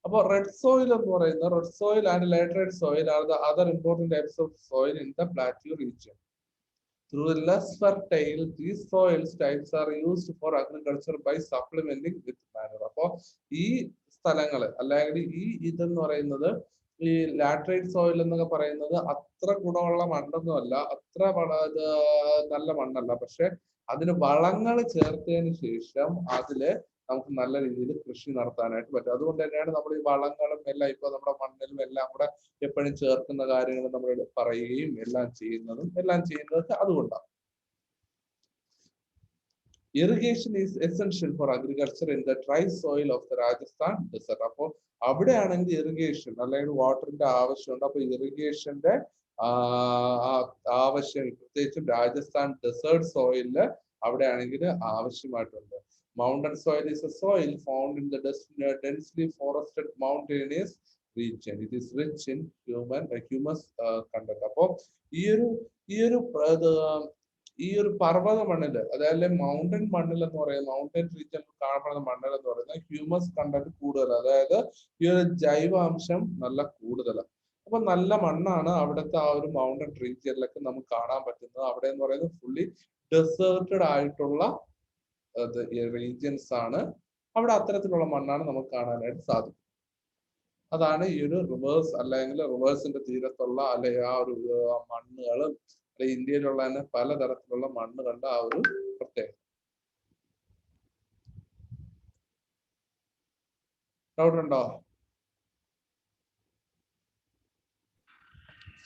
അപ്പൊ റെഡ് സോയിൽ എന്ന് പറയുന്നത്, red soil and laterite soil are the other important types of soil in the plateau region. Through less fertile, these soil types are used for agriculture by supplementing with manure. അപ്പോൾ ഈ സ്ഥലങ്ങള് അല്ലെങ്കിൽ ഈ ഇതെന്ന് പറയുന്നത് ഈ ലാറ്ററൈറ്റ് സോയിൽ എന്നൊക്കെ പറയുന്നത് അത്ര ഗുണമുള്ള മണ്ണൊന്നുമല്ല, അത്ര നല്ല മണ്ണല്ല. പക്ഷെ അതിന് വളങ്ങൾ ചേർത്തതിന് ശേഷം അതില് നമുക്ക് നല്ല രീതിയിൽ കൃഷി നടത്താനായിട്ട് പറ്റും. അതുകൊണ്ട് തന്നെയാണ് നമ്മൾ ഈ വളങ്ങളും എല്ലാം ഇപ്പൊ നമ്മുടെ മണ്ണിലും എല്ലാം കൂടെ എപ്പോഴും ചേർക്കുന്ന കാര്യങ്ങൾ നമ്മൾ പറയുകയും എല്ലാം ചെയ്യുന്നത് അതുകൊണ്ടാണ്. Irrigation is essential for agriculture in the dry soil of the Rajasthan desert. അപ്പോൾ അവിടെയാണെങ്കിൽ ഇറിഗേഷൻ അല്ലെങ്കിൽ വാട്ടറിന്റെ ആവശ്യമുണ്ട്. അപ്പൊ ഇറിഗേഷന്റെ ആവശ്യം പ്രത്യേകിച്ചും രാജസ്ഥാൻ ഡെസേർട്ട് സോയിലില് അവിടെയാണെങ്കിൽ ആവശ്യമായിട്ടുണ്ട്. Mountain soil is a soil found in the densely forested mountainous region. It is rich in humus content. അപ്പോൾ ഈ ഒരു പർവ്വത മണ്ണില്, അതായത് മൗണ്ടൻ മണ്ണിൽ എന്ന് പറയുന്നത്, മൗണ്ടൻ റീജിയനിൽ കാണപ്പെടുന്ന മണ്ണിൽ എന്ന് പറയുന്നത് ഹ്യൂമസ് കണ്ടന്റ് കൂടുതലാണ്. അതായത് ഈ ഒരു ജൈവാംശം നല്ല കൂടുതലാണ്. അപ്പൊ നല്ല മണ്ണാണ് അവിടുത്തെ ആ ഒരു മൗണ്ടൻ റീജിയനിലൊക്കെ നമുക്ക് കാണാൻ പറ്റുന്നത്. അവിടെ എന്ന് പറയുന്നത് ഫുള്ളി ഡെസേർട്ടഡ് ആയിട്ടുള്ള റീജിയൻസ് ആണ്. അവിടെ അത്തരത്തിലുള്ള മണ്ണാണ് നമുക്ക് കാണാനായിട്ട് സാധിക്കും. അതാണ് ഈ ഒരു റിവേഴ്സ് അല്ലെങ്കിൽ റിവേഴ്സിന്റെ തീരത്തുള്ള അല്ലെങ്കിൽ ആ ഒരു മണ്ണുകളും ഇന്ത്യയിലുള്ള തന്നെ പലതരത്തിലുള്ള മണ്ണുകളുടെ ആ ഒരു പ്രത്യേകത. ഡൗട്ട് ഉണ്ടോ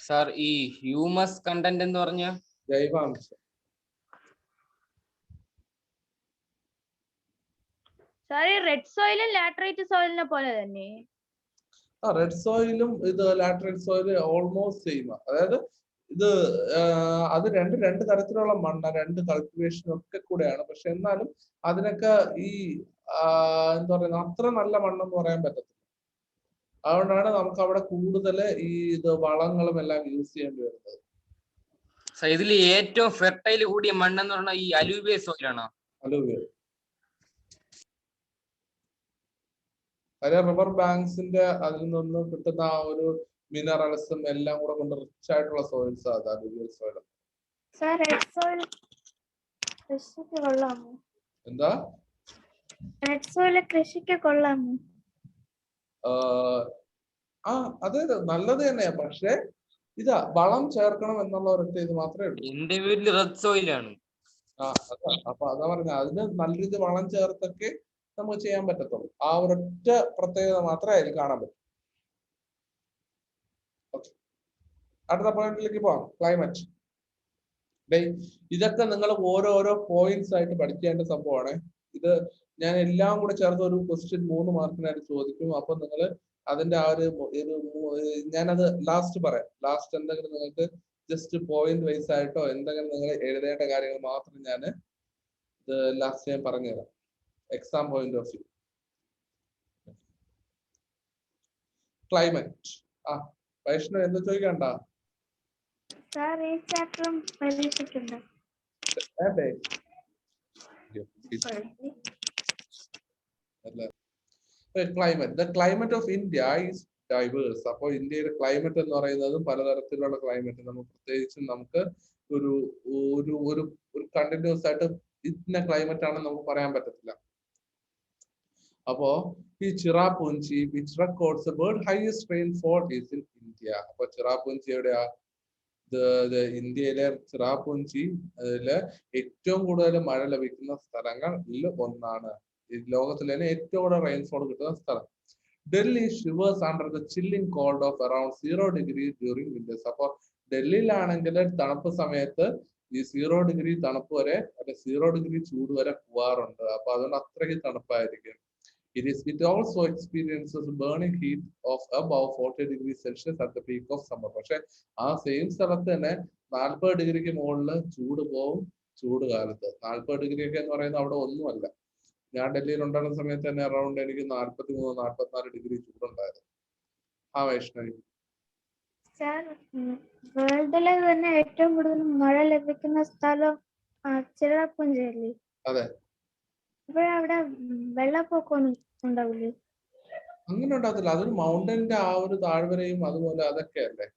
സാർ? ഈ ഹ്യൂമസ് കണ്ടന്റ് എന്ന് പറഞ്ഞ ജൈവാംശം സാർ, റെഡ് സോയിലും ലാറ്ററൈറ്റ് സോയിലിനെ പോലെ തന്നെ? റെഡ് സോയിലും ഇത് ലാറ്ററൈറ്റ് സോയിൽ ഓൾമോസ്റ്റ് സെയിം. അതായത് ഇത് അത് രണ്ട് തരത്തിലുള്ള മണ്ണ്, രണ്ട് കൾട്ടിവേഷൻ ഒക്കെ കൂടെയാണ്. പക്ഷെ എന്നാലും അതിനൊക്കെ ഈ എന്താ പറയുക, അത്ര നല്ല മണ്ണെന്ന് പറയാൻ പറ്റത്തില്ല. അതുകൊണ്ടാണ് നമുക്ക് അവിടെ കൂടുതൽ ഈ ഇത് വളങ്ങളും എല്ലാം യൂസ് ചെയ്യേണ്ടി വരുന്നത്. ഇതിൽ ഏറ്റവും ഫെർട്ടൈൽ കൂടിയ മണ്ണെന്ന് പറഞ്ഞാൽ ഈ അലൂവിയൽ സോയിലാണോ? അലൂവിയൽ. റിവർ ബാങ്ക്സിന്റെ അതിൽ നിന്ന് കിട്ടുന്ന ആ ഒരു മിനറൽസും എല്ലാം കൂടെ കൊണ്ട് റിച്ച് ആയിട്ടുള്ള സോയിൽസ് ആണ് അലൂവിയൽ സോയിൽ. എന്താ റെഡ് സോയിൽ കൃഷിക്ക് കൊള്ളാമോ? അതെ, നല്ലത് തന്നെയാ. പക്ഷെ ഇതാ വളം ചേർക്കണം എന്നുള്ള ഒരൊറ്റ ഇത് മാത്രമേ ഉള്ളൂ. എന്റെ വീട്ടില് റെഡ് സോയിലാണ്. അതാ. അപ്പൊ അതാ പറഞ്ഞ അതിന് നല്ല രീതിയിൽ വളം ചേർത്തൊക്കെ നമുക്ക് ചെയ്യാൻ പറ്റത്തുള്ളൂ. ആ ഒരൊറ്റ പ്രത്യേകത മാത്രമേ അതിൽ കാണാൻ പറ്റൂ. അടുത്ത പോയിന്റിലേക്ക് പോവാം. ക്ലൈമറ്റ്. ഇതൊക്കെ നിങ്ങൾ ഓരോരോ പോയിന്റ്സ് ആയിട്ട് പഠിക്കേണ്ട സംഭവമാണ്. ഇത് ഞാൻ എല്ലാം കൂടെ ചേർത്ത് ഒരു ക്വസ്റ്റ്യൻ 3 മാർക്കിനായിട്ട് ചോദിക്കും. അപ്പൊ നിങ്ങൾ അതിന്റെ ആ ഒരു ഞാനത് ലാസ്റ്റ് പറയാം. ലാസ്റ്റ് എന്തെങ്കിലും നിങ്ങൾക്ക് ജസ്റ്റ് പോയിന്റ് വൈസ് ആയിട്ടോ എന്തെങ്കിലും നിങ്ങൾ എഴുതേണ്ട കാര്യങ്ങൾ മാത്രം ഞാൻ ലാസ്റ്റ് ഞാൻ പറഞ്ഞുതരാം. Exam point of view. Climate. Vaishnav എന്താ ചോദിക്കണ്ട? Climate. The climate of India is diverse. അപ്പോൾ ഇന്ത്യയുടെ ക്ലൈമറ്റ് എന്ന് പറയുന്നത് പലതരത്തിലുള്ള ക്ലൈമറ്റ്. നമുക്ക് പ്രത്യേകിച്ചും നമുക്ക് ഒരു കണ്ടിന്യൂസ് ആയിട്ട് ഇന്ന ക്ലൈമറ്റ് ആണെന്ന് നമുക്ക് പറയാൻ പറ്റത്തില്ല. അപ്പോ ഈ Cherrapunji which records the world highest rainfall is in India. അപ്പൊ ചിറാപുഞ്ചി എവിടെയാ? ഇന്ത്യയിലെ ചിറാപുഞ്ചി അതില് ഏറ്റവും കൂടുതൽ മഴ ലഭിക്കുന്ന സ്ഥലങ്ങളിൽ ഒന്നാണ്. ലോകത്തിലെ തന്നെ ഏറ്റവും കൂടുതൽ റെയിൻഫോൾ കിട്ടുന്ന സ്ഥലം. Delhi shivers under the chilling cold of around 0 degree during winters. അപ്പൊ ഡൽഹിയിലാണെങ്കിൽ തണുപ്പ് സമയത്ത് ഈ 0 degree തണുപ്പ് വരെ അല്ലെ 0 degree ചൂട് വരെ പോവാറുണ്ട്. അപ്പൊ അതുകൊണ്ട് അത്രയ്ക്ക് തണുപ്പായിരിക്കും. It also experiences burning heat of above 40 degrees Celsius at the peak of summer. പക്ഷെ ആ സെയിം സ്ഥലത്ത് തന്നെ 40 ഡിഗ്രിക്ക് മുകളിൽ ചൂട് പോവും ചൂട് കാലത്ത്. 40 ഡിഗ്രി ഒക്കെ എന്ന് പറയുന്നത് അവിടെ ഒന്നുമല്ല. ഞാൻ ഡൽഹിയിൽ ഉണ്ടായിരുന്ന സമയത്ത് തന്നെ അറൗണ്ട് എനിക്ക് 43-44 ഡിഗ്രി ചൂടുണ്ടായിരുന്നു. വൈഷ്ണവി. വേൾഡിലെ തന്നെ ഏറ്റവും കൂടുതൽ മഴ ലഭിക്കുന്ന സ്ഥലം ചിറാപുഞ്ചിയല്ലേ? അതെ. അവിടെ വെള്ളപ്പൊക്കം ഉണ്ടാവില്ലേ? അങ്ങനെ ഉണ്ടാകത്തില്ല. അതൊരു മൗണ്ടന്റെ ആ ഒരു താഴ്വരയും അതുപോലെ അതൊക്കെ അല്ലേ.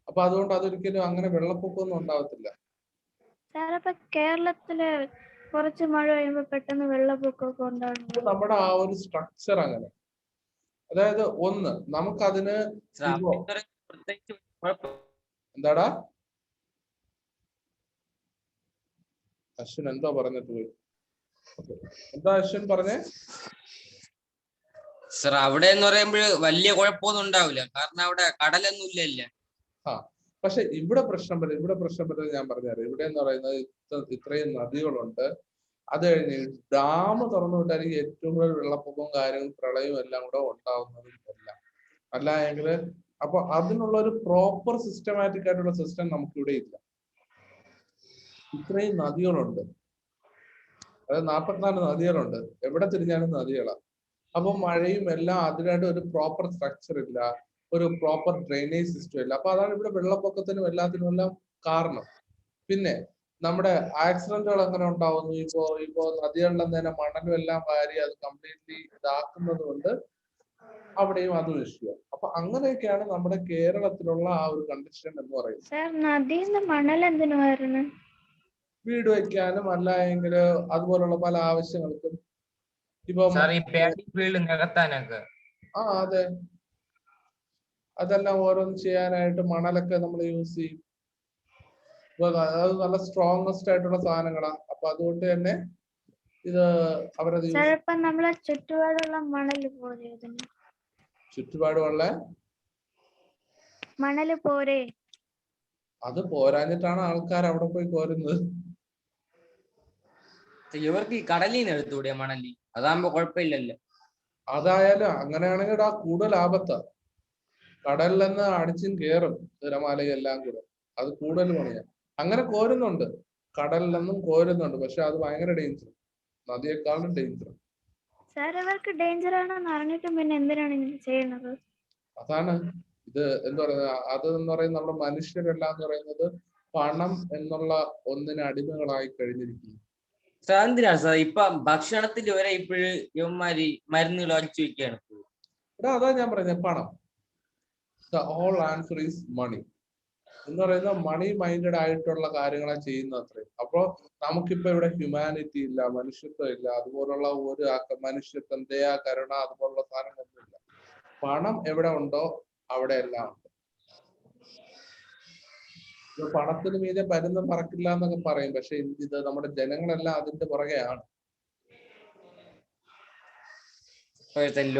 അപ്പൊ അതുകൊണ്ട് അതൊരിക്കലും അങ്ങനെ വെള്ളപ്പൊക്കമൊന്നും ഉണ്ടാകത്തില്ല. സാർ അപ്പൊ കേരളത്തില് കുറച്ച് മഴ പെയ്യുമ്പോ പെട്ടെന്ന് വെള്ളപ്പൊക്കമൊക്കെ ഇത് ഉണ്ടാകുന്നു. നമ്മുടെ ആ ഒരു സ്ട്രക്ചർ അങ്ങനെ. അതായത് ഒന്ന് നമുക്കതിന് ഇപ്പോ പ്രത്യേകിച്ച് കുഴപ്പം എന്താടാ അശ്വിൻ എന്തോ പറഞ്ഞിട്ട് പോയി. എന്താ അശ്വിൻ പറഞ്ഞേ? സർ അവിടെ എന്ന് പറയുമ്പോൾ വലിയ കുഴപ്പമൊന്നും ഉണ്ടാവില്ല, കാരണം അവിടെ കടലൊന്നും ഇല്ലല്ലോ. ആ പക്ഷെ ഇവിടെ പ്രശ്നം വരുന്നത് ഞാൻ പറഞ്ഞുതരാം. ഇവിടെ എന്ന് പറയുന്നത് ഇത്രയും നദികളുണ്ട്. അത് കഴിഞ്ഞ് ഡാം തുറന്നു വിട്ടായിരിക്കും ഏറ്റവും കൂടുതൽ വെള്ളപ്പൊക്കവും കാര്യങ്ങളും പ്രളയവും എല്ലാം കൂടെ ഉണ്ടാവുന്നതും എല്ലാം. അല്ല എങ്കിൽ അപ്പൊ അതിനുള്ള ഒരു പ്രോപ്പർ സിസ്റ്റമാറ്റിക് ആയിട്ടുള്ള സിസ്റ്റം നമുക്കിവിടെ ഇല്ല. ഇത്രയും നദികളുണ്ട്, അതായത് 44 നദികളുണ്ട്, എവിടെ തിരിഞ്ഞാലും നദികളാണ്. അപ്പൊ മഴയും എല്ലാം അതിനായിട്ട് ഒരു പ്രോപ്പർ സ്ട്രക്ചർ ഇല്ല, ഒരു പ്രോപ്പർ ഡ്രെയിനേജ് സിസ്റ്റം ഇല്ല. അപ്പൊ അതാണ് ഇവിടെ വെള്ളപ്പൊക്കത്തിനും എല്ലാത്തിനും എല്ലാം കാരണം. പിന്നെ നമ്മുടെ ആക്സിഡന്റുകൾ എങ്ങനെ ഉണ്ടാവുന്നു? ഇപ്പോ നദികളിൽ തന്നെ മണലും എല്ലാം വാരി അത് കംപ്ലീറ്റ്ലി ഇതാക്കുന്നത് കൊണ്ട് അവിടെയും അത് ഇഷ്യൂ. അപ്പൊ അങ്ങനെയൊക്കെയാണ് നമ്മുടെ കേരളത്തിലുള്ള ആ ഒരു കണ്ടീഷൻ എന്ന് പറയുന്നത്. സാർ നദിന്ന് മണൽ എന്തിനു വരുന്നു? വീട് വയ്ക്കാനും അല്ല എങ്കിൽ അതുപോലുള്ള പല ആവശ്യങ്ങൾക്കും. ഇപ്പൊ ഫീൽഡ് നികത്താനൊക്കെ. ആ അതെ, അതെല്ലാം ഓരോന്ന് ചെയ്യാനായിട്ട് മണലൊക്കെ നമ്മൾ യൂസ് ചെയ്യും. അത് നല്ല സ്ട്രോങ്സ്റ്റ് ആയിട്ടുള്ള സാധനങ്ങളാ. അപ്പൊ അതുകൊണ്ട് തന്നെ ഇത് അവരത് സാർ ഇപ്പൊ നമ്മളെ ചുറ്റുപാടുള്ള മണല് പോരെ? ചുറ്റുപാടുള്ള മണല് പോരെ? അത് പോരാഞ്ഞിട്ടാണ് ആൾക്കാർ അവിടെ പോയി കോരുന്നത്. ഇവർക്ക് ഈ കടലിൽ നിന്ന് എടുത്തുകൂടിയ മണലി, അതാകുമ്പോ കുഴപ്പമില്ലല്ലോ. അതായാലും അങ്ങനെയാണെങ്കിൽ ആ കൂടുതൽ ആപത്താ. കടലിൽ നിന്ന് അടിച്ചും കേറും തിരമാലയും എല്ലാം കൂടെ, അത് കൂടുതൽ പണിയാ. അങ്ങനെ കോരുന്നുണ്ട്, കടലിൽ നിന്നും കോരുന്നുണ്ട്, പക്ഷെ അത് ഭയങ്കര ഡേഞ്ചർ, നദിയെക്കാളും ഡേഞ്ചർ. സാർ ഇവർക്ക് ഡേഞ്ചർ ആണെന്ന് അറിഞ്ഞിട്ടും പിന്നെ എന്തിനാണ് ഇങ്ങനെ ചെയ്യുന്നത്? അതാണ് ഇത് എന്താ പറയുന്നത്, അത് എന്ന് പറയുന്നത് നമ്മുടെ മനുഷ്യരെല്ലാം എന്ന് പറയുന്നത് പണം എന്നുള്ള ഒന്നിന് അടിമകളായി കഴിഞ്ഞിരിക്കുന്നു. സാർ എന്തിനാണ് സാർ ഇപ്പൊ ഭക്ഷണത്തിൽ വരെ ഇപ്പോഴും ഇവന്മാര് മരുന്നുകൾ അടിച്ചു വെക്കുകയാണ്. ഇവിടെ അതാ ഞാൻ പറഞ്ഞത്, പണം. The whole answer is money എന്ന് പറയുന്ന മണി മൈൻഡഡ് ആയിട്ടുള്ള കാര്യങ്ങളെ ചെയ്യുന്ന അത്രയും. അപ്പോ നമുക്കിപ്പോ ഇവിടെ ഹ്യൂമാനിറ്റി ഇല്ല, മനുഷ്യത്വം ഇല്ല, അതുപോലുള്ള ഒരു മനുഷ്യത്വം, ദയ, കരുണ അതുപോലുള്ള സാധനങ്ങളൊന്നും ഇല്ല. പണം എവിടെ ഉണ്ടോ അവിടെ എല്ലാം ഉണ്ട്. പണത്തിന് മീതെ പരുന്നും പറക്കില്ല എന്നൊക്കെ പറയും, പക്ഷെ ഇത് നമ്മുടെ ജനങ്ങളെല്ലാം അതിന്റെ പുറകെയാണ്.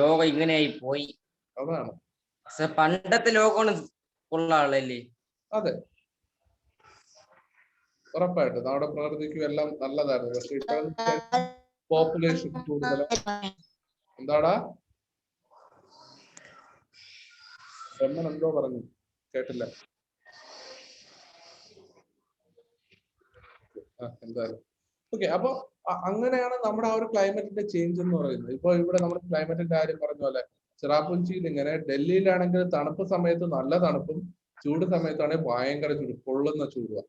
ലോകം ഇങ്ങനെയായി പോയി. അതാണ് പണ്ടത്തെ ലോകമാണ് ഉള്ള ആളല്ലേ? അതെ, ഉറപ്പായിട്ടും നമ്മുടെ പ്രകൃതിക്കും എല്ലാം നല്ലതായിരുന്നു. പക്ഷെ ഇപ്പോഴത്തെ പോപ്പുലേഷൻ കൂടുതൽ. എന്താടാ ബ്രഹ്മൻ എന്തോ പറഞ്ഞു, കേട്ടില്ല. എന്തായാലും ഓക്കെ. അപ്പൊ അങ്ങനെയാണ് നമ്മുടെ ആ ഒരു ക്ലൈമറ്റിന്റെ ചേഞ്ച് എന്ന് പറയുന്നത്. ഇപ്പൊ ഇവിടെ നമ്മുടെ ക്ലൈമറ്റിന്റെ കാര്യം പറഞ്ഞ പോലെ ചിറാപുഞ്ചിയിൽ ഇങ്ങനെ, ഡൽഹിയിലാണെങ്കിൽ തണുപ്പ് സമയത്ത് നല്ല തണുപ്പും ചൂട് സമയത്താണെങ്കിൽ ഭയങ്കര ചൂട്, പൊള്ളുന്ന ചൂടുക.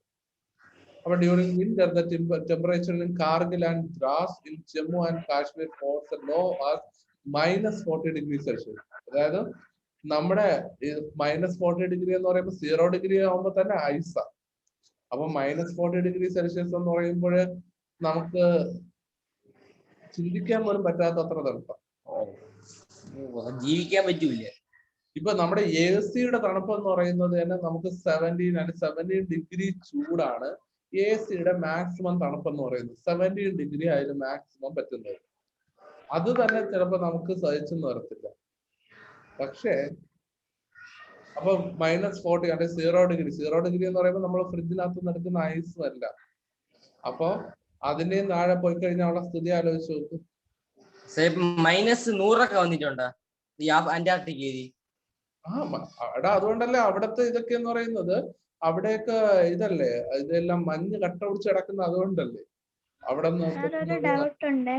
അപ്പൊ during winter the temperature in Kargil and Dras in Jammu and Kashmir falls low as -40 degrees Celsius. അതായത് നമ്മുടെ -40 degree എന്ന് പറയുമ്പോൾ 0 degree ആകുമ്പോൾ തന്നെ ഐസാ. അപ്പൊ -40 degree Celsius എന്ന് പറയുമ്പോൾ നമുക്ക് ചിന്തിക്കാൻ പോലും പറ്റാത്തത്ര തണുപ്പാണ്, ജീവിക്കാൻ പറ്റൂല. ഇപ്പൊ നമ്മുടെ AC-യുടെ തണുപ്പ് എന്ന് പറയുന്നത് തന്നെ നമുക്ക് 17 ഡിഗ്രി ചൂടാണ് AC-യുടെ മാക്സിമം തണുപ്പ് എന്ന് പറയുന്നത്. 17 ഡിഗ്രി ആയാലും മാക്സിമം പറ്റുന്നത്. അത് തന്നെ ചിലപ്പോ നമുക്ക് സഹിച്ചു നിർത്തില്ല. പക്ഷേ അപ്പൊ -40 അല്ലെങ്കിൽ 0 ഡിഗ്രി എന്ന് പറയുമ്പോൾ നമ്മൾ ഫ്രിഡ്ജിനകത്ത് നടക്കുന്ന ഐസും അല്ല. അപ്പൊ അതിന്റെയും താഴെ പോയി കഴിഞ്ഞാൽ ഉള്ള സ്ഥിതി ആലോചിച്ച് നോക്കും. -100 വന്നിട്ടുണ്ടോ ഈ അന്റാർട്ടിക്കയിൽ? എടാ അതുകൊണ്ടല്ലേ അവിടത്തെ ഇതൊക്കെ എന്ന് പറയുന്നത്, അവിടെയൊക്കെ ഇതല്ലേ, ഇതെല്ലാം മഞ്ഞ് കട്ട പിടിച്ച് കിടക്കുന്ന അതുകൊണ്ടല്ലേ അവിടെ. ഒരു ഡൗട്ട് ഉണ്ട്,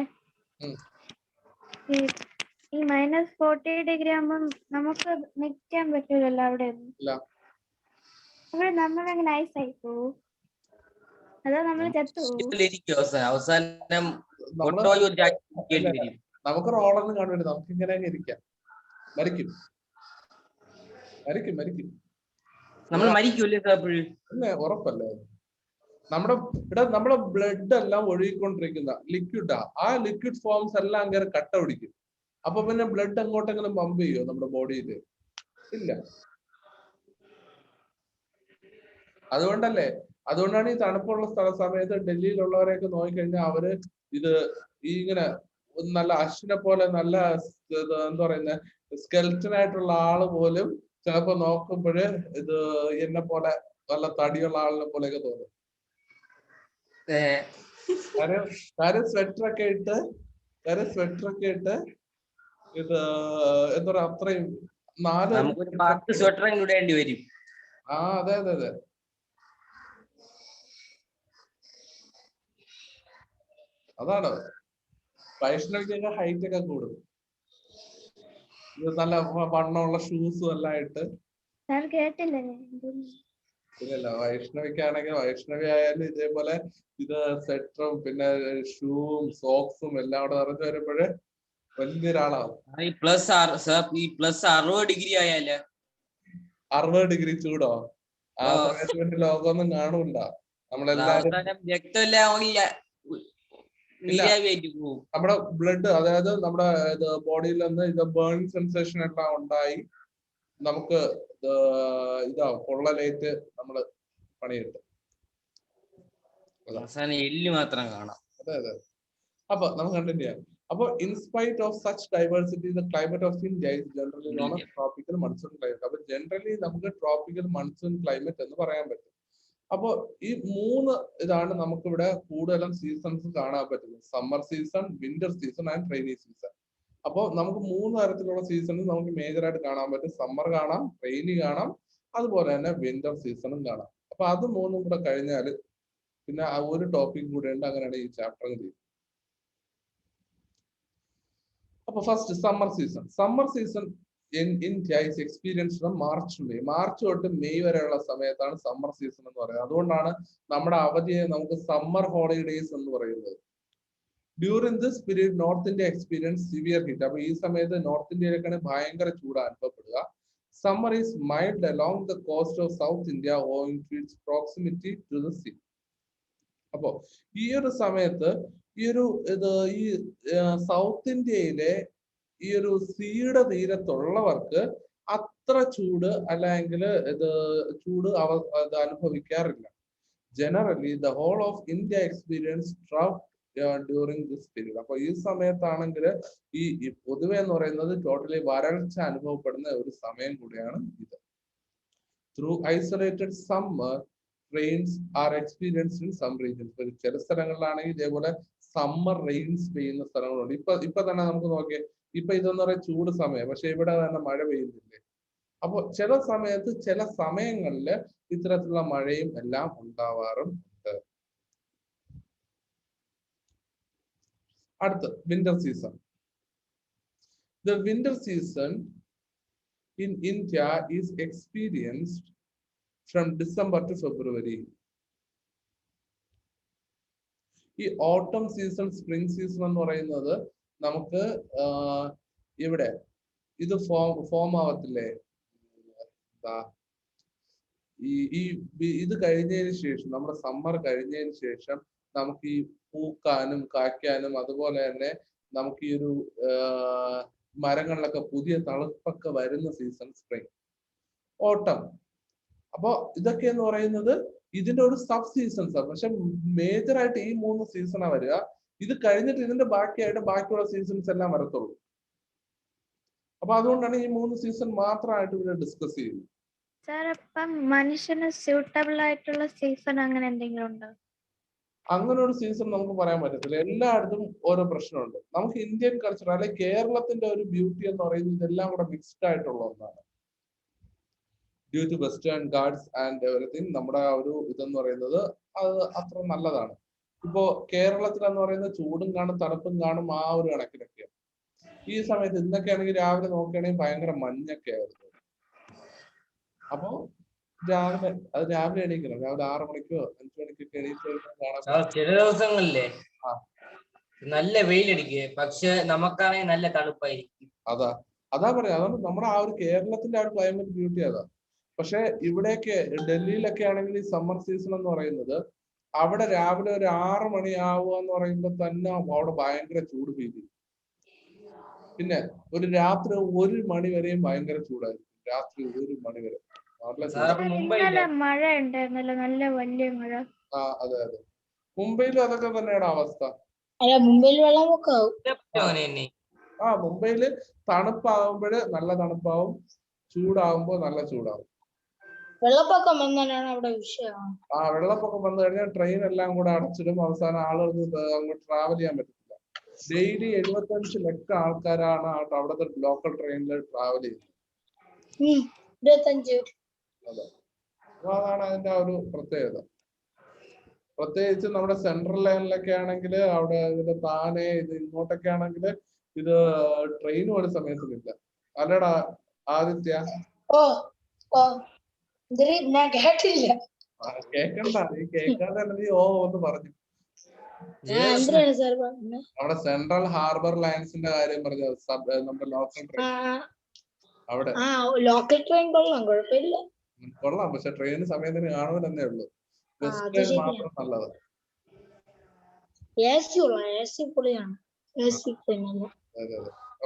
ഈ -40 ഡിഗ്രി ആകുമ്പോൾ നമുക്ക് നിൽക്കാൻ പറ്റൂലല്ലോ അവിടെ. അവിടെ നമ്മളെങ്ങനെ ഐസായി പോവും? അതോ നമ്മൾ ചത്തുപോകും? അവസാനം നമുക്ക് റോളൊന്നും കാണുന്നില്ല, നമുക്ക് ഇങ്ങനെ ഇരിക്കാം. മരിക്കും. നമ്മൾ മരിക്കൂലേ? അല്ലേ, ഉറപ്പല്ലേ? നമ്മുടെ ബ്ലഡ് എല്ലാം ഒഴുകിക്കൊണ്ടിരിക്കുന്ന ലിക്വിഡാ. ആ ലിക്വിഡ് ഫോംസ് എല്ലാം അങ്ങനെ കട്ട പിടിക്കും. അപ്പൊ പിന്നെ ബ്ലഡ് അങ്ങോട്ടെങ്കിലും പമ്പ് ചെയ്യോ നമ്മുടെ ബോഡിയിൽ? ഇല്ല. അതുകൊണ്ടാണ് ഈ തണുപ്പുള്ള സമയത്ത് ഡൽഹിയിലുള്ളവരെയൊക്കെ നോക്കിക്കഴിഞ്ഞാൽ അവര് ഇത് ഇങ്ങനെ നല്ല അശ്വിനെ പോലെ നല്ല എന്താ പറയുന്നത് സ്കെൽറ്റൻ ആയിട്ടുള്ള ആള് പോലും ചിലപ്പോ നോക്കുമ്പോഴ് ഇത് എന്നെ പോലെ നല്ല തടിയുള്ള ആളിനെ പോലെയൊക്കെ തോന്നും. കാര്യം സ്വെറ്ററൊക്കെ ഇട്ട് ഇത് എന്താ പറയാ അത്രയും 10 സ്വെറ്ററും ഇടേണ്ടി വരും. ആ അതെ. അതാണ് വൈഷ്ണവിക്കൊക്കെ ഹൈറ്റ് ഒക്കെ കൂടും. ഇത് നല്ല വണ്ണമുള്ള ഷൂസും എല്ലാം ഇട്ട്. ഇല്ലല്ല, വൈഷ്ണവി ആയാലും ഇതേപോലെ ഇത് സ്വെറ്ററും പിന്നെ ഷൂവും സോക്സും എല്ലാം കൂടെ നിറഞ്ഞു വരുമ്പോഴേ വലിയൊരാളാവും. പ്ലസ് 60 ഡിഗ്രി ആയാലേ 60 ഡിഗ്രി ചൂടോ? ആ സമയത്ത് പിന്നെ ലോകമൊന്നും കാണൂല. നമ്മളെല്ലാരും നമ്മുടെ ബ്ലഡ്, അതായത് നമ്മുടെ ബോഡിയിൽ നിന്ന് ഇത് ബേൺ സെൻസേഷൻ എല്ലാം ഉണ്ടായി നമുക്ക് പൊള്ളലേറ്റ് നമ്മള് പണിയെടുക്കും. എല്ല് മാത്രം കാണാം. അതെ. അപ്പൊ നമുക്ക് കണ്ടിന്യൂ ചെയ്യാം. അപ്പൊ in spite of such diversity the climate of India is generally known as tropical monsoon climate. അപ്പൊ ജനറലി നമുക്ക് ട്രോപ്പിക്കൽ മൺസൂൺ ക്ലൈമറ്റ് എന്ന് പറയാൻ പറ്റും. അപ്പൊ ഈ 3 ഇതാണ് നമുക്കിവിടെ കൂടുതലും സീസൺസ് കാണാൻ പറ്റുന്നത്: summer season, winter season and rainy season. അപ്പോൾ നമുക്ക് 3 തരത്തിലുള്ള സീസണും നമുക്ക് മേജർ ആയിട്ട് കാണാൻ പറ്റും. സമ്മർ കാണാം, റെയിനി കാണാം, അതുപോലെ തന്നെ വിന്റർ സീസണും കാണാം. അപ്പൊ അത് 3 കൂടെ കഴിഞ്ഞാൽ പിന്നെ ഒരു ടോപ്പിക് കൂടെ ഉണ്ട്. അങ്ങനെയാണ് ഈ ചാപ്റ്റർ തീരും. അപ്പൊ first summer season in India is experienced from March to May. March തൊട്ട് മെയ് വരെയുള്ള സമയത്താണ് സമ്മർ സീസൺ എന്ന് പറയുന്നത്. അതുകൊണ്ടാണ് നമ്മുടെ അവധിയെ നമുക്ക് സമ്മർ ഹോളിഡേയ്സ് എന്ന് പറയുന്നത്. During this period north India experience severe heat. അപ്പൊ ഈ സമയത്ത് നോർത്ത് ഇന്ത്യയിലേക്കാണ് ഭയങ്കര ചൂട് അനുഭവപ്പെടുക. Summer is mild along the coast of south India owing to its proximity to the sea. അപ്പോ ഈ ഒരു സമയത്ത് ഈ സൗത്ത് ഇന്ത്യയിലെ ഈ ഒരു സീയുടെ തീരത്തുള്ളവർക്ക് അത്ര ചൂട് അല്ലെങ്കിൽ ചൂട് അനുഭവിക്കാറില്ല. Generally the whole of India experience drought during this period. അപ്പൊ ഈ സമയത്താണെങ്കിൽ ഈ പൊതുവെ എന്ന് പറയുന്നത് ടോട്ടലി വരൾച്ച അനുഭവപ്പെടുന്ന ഒരു സമയം കൂടിയാണ് ഇത്. Through isolated summer rains are experienced in some regions. ചില സ്ഥലങ്ങളിലാണെങ്കിൽ ഇതേപോലെ സമ്മർ റെയിൻസ് പെയ്യുന്ന സ്ഥലങ്ങളുണ്ട്. ഇപ്പൊ തന്നെ നമുക്ക് നോക്കിയേ, ഇപ്പൊ ഇതെന്ന് പറയുന്നത് ചൂട് സമയം, പക്ഷെ ഇവിടെ തന്നെ മഴ പെയ്യുന്നില്ലേ. അപ്പൊ ചില സമയത്ത് ചില സമയങ്ങളിൽ ഇത്തരത്തിലുള്ള മഴയും എല്ലാം ഉണ്ടാവാറുണ്ട്. അടുത്ത് winter season. The winter season in India is experienced from December to February. ഈ ഓട്ടം സീസൺ, സ്പ്രിംഗ് സീസൺ എന്ന് പറയുന്നത് നമുക്ക് ഇവിടെ ഇത് ഫോം ആവത്തില്ലേ, ഇത് കഴിഞ്ഞതിന് ശേഷം, നമ്മുടെ സമ്മർ കഴിഞ്ഞതിന് ശേഷം നമുക്ക് ഈ പൂക്കാനും കായ്ക്കാനും അതുപോലെ തന്നെ നമുക്ക് ഈ ഒരു മരങ്ങളിലൊക്കെ പുതിയ തളിർപ്പൊക്കെ വരുന്ന സീസൺ സ്പ്രിംഗ്, ഓട്ടം. അപ്പൊ ഇതൊക്കെ എന്ന് പറയുന്നത് ഇതിന്റെ ഒരു സബ് സീസൺസ് ആണ്. പക്ഷെ മേജർ ആയിട്ട് ഈ 3 സീസണാ വരിക. ഇത് കഴിഞ്ഞിട്ട് ഇതിന്റെ ബാക്കിയുള്ള സീസൺസ് എല്ലാം വരത്തുള്ളൂ. അപ്പൊ അതുകൊണ്ടാണ് ഈ 3 സീസൺ മാത്രമായിട്ട് ഇവിടെ ഡിസ്കസ് ചെയ്യുന്നത്. സാർ, അപ്പം മനുഷ്യന് സ്യൂട്ടബിൾ ആയിട്ടുള്ള സീസൺ അങ്ങനെ എന്തെങ്കിലും ഉണ്ടോ? അങ്ങനെ ഒരു സീസൺ നമുക്ക് പറയാൻ പറ്റത്തില്ല. എല്ലായിടത്തും ഓരോ പ്രശ്നമുണ്ട്. നമുക്ക് ഇന്ത്യൻ കൾച്ചർ അല്ലെങ്കിൽ കേരളത്തിന്റെ ഒരു ബ്യൂട്ടി എന്ന് പറയുന്നത് ഇതെല്ലാം കൂടെ മിക്സ്ഡ് ആയിട്ടുള്ള ഒന്നാണ്. Due to western Ghats and everything നമ്മുടെ ആ ഒരു ഇതെന്ന് പറയുന്നത് അത് അത്ര നല്ലതാണ്. ഇപ്പോ കേരളത്തിൽ എന്ന് പറയുന്നത് ചൂടും കാണും തണുപ്പും കാണും ആ ഒരു കണക്കിനൊക്കെയാണ്. ഈ സമയത്ത് ഇന്നൊക്കെ ആണെങ്കിൽ രാവിലെ നോക്കുകയാണെങ്കിൽ ഭയങ്കര മഞ്ഞൊക്കെ ആയിരുന്നു. അപ്പൊ രാവിലെ എണീക്കണം, രാവിലെ 6 മണിക്കോ 5 മണിക്കൊക്കെ എണീറ്റ് കാണാൻ. ചില ദിവസങ്ങളിലെ നല്ല വെയിലടിക്കുക, പക്ഷെ നമുക്കാണെങ്കിൽ നല്ല തണുപ്പായിരിക്കും. അതാ പറയാ. അതാണ് നമ്മുടെ ആ ഒരു കേരളത്തിന്റെ ആ ഒരു ക്ലൈമറ്റ് ബ്യൂട്ടി അതാ. പക്ഷെ ഇവിടെയൊക്കെ ഡൽഹിയിലൊക്കെ ആണെങ്കിൽ ഈ സമ്മർ സീസൺ എന്ന് പറയുന്നത് അവിടെ രാവിലെ ഒരു 6 മണിയാവുക എന്ന് പറയുമ്പോൾ തന്നെ അവിടെ ഭയങ്കര ചൂട് ഫീൽ ചെയ്യും. പിന്നെ ഒരു രാത്രി 1 മണി വരെയും ഭയങ്കര ചൂടായിരിക്കും. രാത്രി 1 മണി വരെ നല്ല സാർ ചൂട്. അപ്പൊ ഇന്നലെ മുംബൈയില് മഴ ഉണ്ടായിരുന്നല്ലോ, നല്ല വലിയ മഴ. അതെ അതെ, മുംബൈയിലും അതൊക്കെ തന്നെയാണ് അവസ്ഥ. അല്ല മുംബൈയിൽ വെള്ളമൊക്കെയാവും. അങ്ങനെ മുംബൈയില് തണുപ്പാകുമ്പോൾ നല്ല തണുപ്പാവും, ചൂടാവുമ്പോ നല്ല ചൂടാവും. വെള്ളപ്പൊക്കം വന്നാലാണ് അവിടെ വിഷയം. വെള്ളപ്പൊക്കം വന്നു കഴിഞ്ഞാൽ ട്രെയിൻ എല്ലാം കൂടെ അടച്ചിടും. അവസാനം ആളുകൾക്ക് അങ്ങോട്ട് ട്രാവൽ ചെയ്യാൻ പറ്റത്തില്ല. ഡെയിലി 75 ലക്ഷം ആൾക്കാരാണ് അവിടുത്തെ ലോക്കൽ ട്രെയിനിൽ ട്രാവൽ ചെയ്യുന്നത്. 25. അതെ, അപ്പൊ അതാണ് അതിന്റെ ഒരു പ്രത്യേകത. പ്രത്യേകിച്ച് നമ്മുടെ സെൻട്രൽ ലൈനിലൊക്കെ ആണെങ്കിൽ അവിടെ ഇതിന്റെ താനെ ഇത് ഇങ്ങോട്ടൊക്കെ ആണെങ്കിൽ ഇത് ട്രെയിനും ഒരു സമയത്തിനില്ല. അല്ലടാ ആദിത്യ? ഞാൻ കേട്ടില്ല. കേക്കണ്ട, നീ കേൾക്കാതെ തന്നെ നീ ഓ എന്ന് പറഞ്ഞു. അവിടെ സെൻട്രൽ ഹാർബർ ലൈൻസിന്റെ കാര്യം പറഞ്ഞു, നമ്മുടെ ലോക്കൽ ട്രെയിൻ. അവിടെ ലോക്കൽ ട്രെയിൻ കൊള്ളാം, കുഴപ്പമില്ല. കൊള്ളാം, പക്ഷെ ട്രെയിൻ സമയത്തിന് കാണുമെന്നേ ഉള്ളൂ. വെസ്റ്റ് മാത്രം നല്ലത്. അതെ.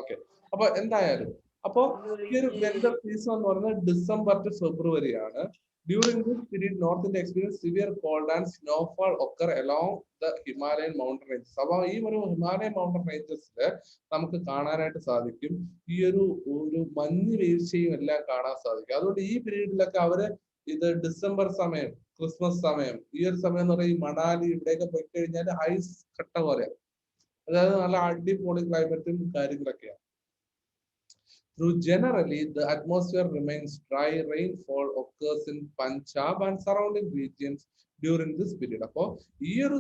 ഓക്കെ, അപ്പൊ എന്തായാലും അപ്പൊ ഈ ഒരു വെതർ സീസൺ എന്ന് പറയുന്നത് ഡിസംബർ ടു ഫെബ്രുവരി ആണ്. During this period, North India experienced severe cold and snowfall occur along the Himalayan mountain ranges. അപ്പോൾ ഈ ഒരു ഹിമാലയൻ മൗണ്ടൻ റേഞ്ചസില് നമുക്ക് കാണാനായിട്ട് സാധിക്കും ഈ ഒരു മഞ്ഞ് വീഴ്ചയും എല്ലാം കാണാൻ സാധിക്കും. അതുകൊണ്ട് ഈ പീരീഡിലൊക്കെ അവര് ഇത് ഡിസംബർ സമയം, ക്രിസ്മസ് സമയം, ഈ ഒരു സമയം എന്ന് പറയുന്നത് ഈ മണാലി ഇവിടെയൊക്കെ പോയി കഴിഞ്ഞാൽ ഐസ് കട്ട പോലെ, അതായത് നല്ല അടിപൊളി ക്ലൈമറ്റും കാര്യങ്ങളൊക്കെയാണ്. Generally, the atmosphere remains dry. Rainfall occurs in Punjab and surrounding regions during this period. അപ്പോൾ ഈ ഒരു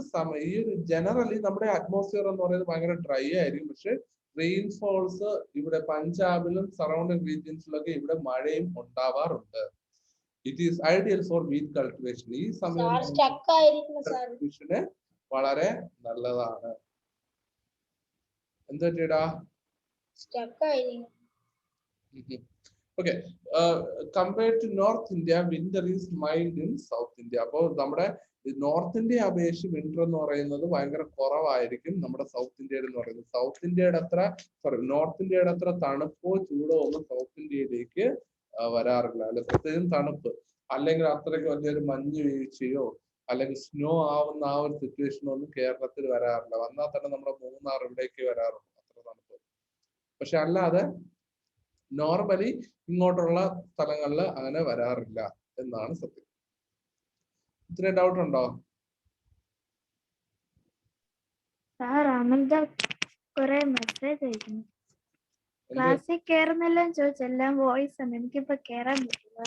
ജനറലി നമ്മുടെ അറ്റ്മോസ്ഫിയർ എന്ന് പറയുന്നത് ഭയങ്കര ഡ്രൈ ആയിരിക്കും. പക്ഷെ റെയിൻഫോൾസ് ഇവിടെ പഞ്ചാബിലും സറൗണ്ടിങ് റീജിയൻസിലൊക്കെ ഇവിടെ മഴയും ഉണ്ടാവാറുണ്ട്. It is ideal four wheat cultivation. ഈ സമയം കൾട്ടിവേഷന് വളരെ നല്ലതാണ്. എന്താ ചെയ്യടാ? Okay, compared to North India, winter is mild in South India. അപ്പോൾ നമ്മുടെ നോർത്ത് ഇന്ത്യയെ അപേക്ഷിച്ച് വിന്റർ എന്ന് പറയുന്നത് ഭയങ്കര കുറവായിരിക്കും നമ്മുടെ സൗത്ത് ഇന്ത്യയിൽ എന്ന് പറയുന്നത്. സൗത്ത് ഇന്ത്യയുടെ അത്ര നോർത്ത് ഇന്ത്യയുടെ അത്ര തണുപ്പോ ചൂടോ ഒന്നും സൗത്ത് ഇന്ത്യയിലേക്ക് വരാറില്ല. അല്ലെ, പ്രത്യേകം തണുപ്പ് അല്ലെങ്കിൽ അത്രയ്ക്ക് വലിയൊരു മഞ്ഞ് വീഴ്ചയോ അല്ലെങ്കിൽ സ്നോ ആവുന്ന ആ ഒരു സിറ്റുവേഷനോ ഒന്നും കേരളത്തിൽ വരാറില്ല. വന്നാൽ തന്നെ നമ്മുടെ മൂന്നാർ ഇവിടേക്ക് വരാറുള്ളൂ അത്ര തണുപ്പ്. പക്ഷെ അല്ലാതെ നോർമലി ഇങ്ങോട്ടുള്ള സ്ഥലങ്ങളിൽ അങ്ങനെ വരാറില്ല എന്നാണ് സത്യം. ഇത്രയും ഡൗട്ട് ഉണ്ടോ? കൊറേ മെസ്സേജ് അയക്കുന്നു. ക്ലാസ്സിൽ കേറുന്നെല്ലാം ചോദിച്ചെല്ലാം വോയിസ് ആണ്, എനിക്കിപ്പോ കേറാൻ പറ്റില്ല.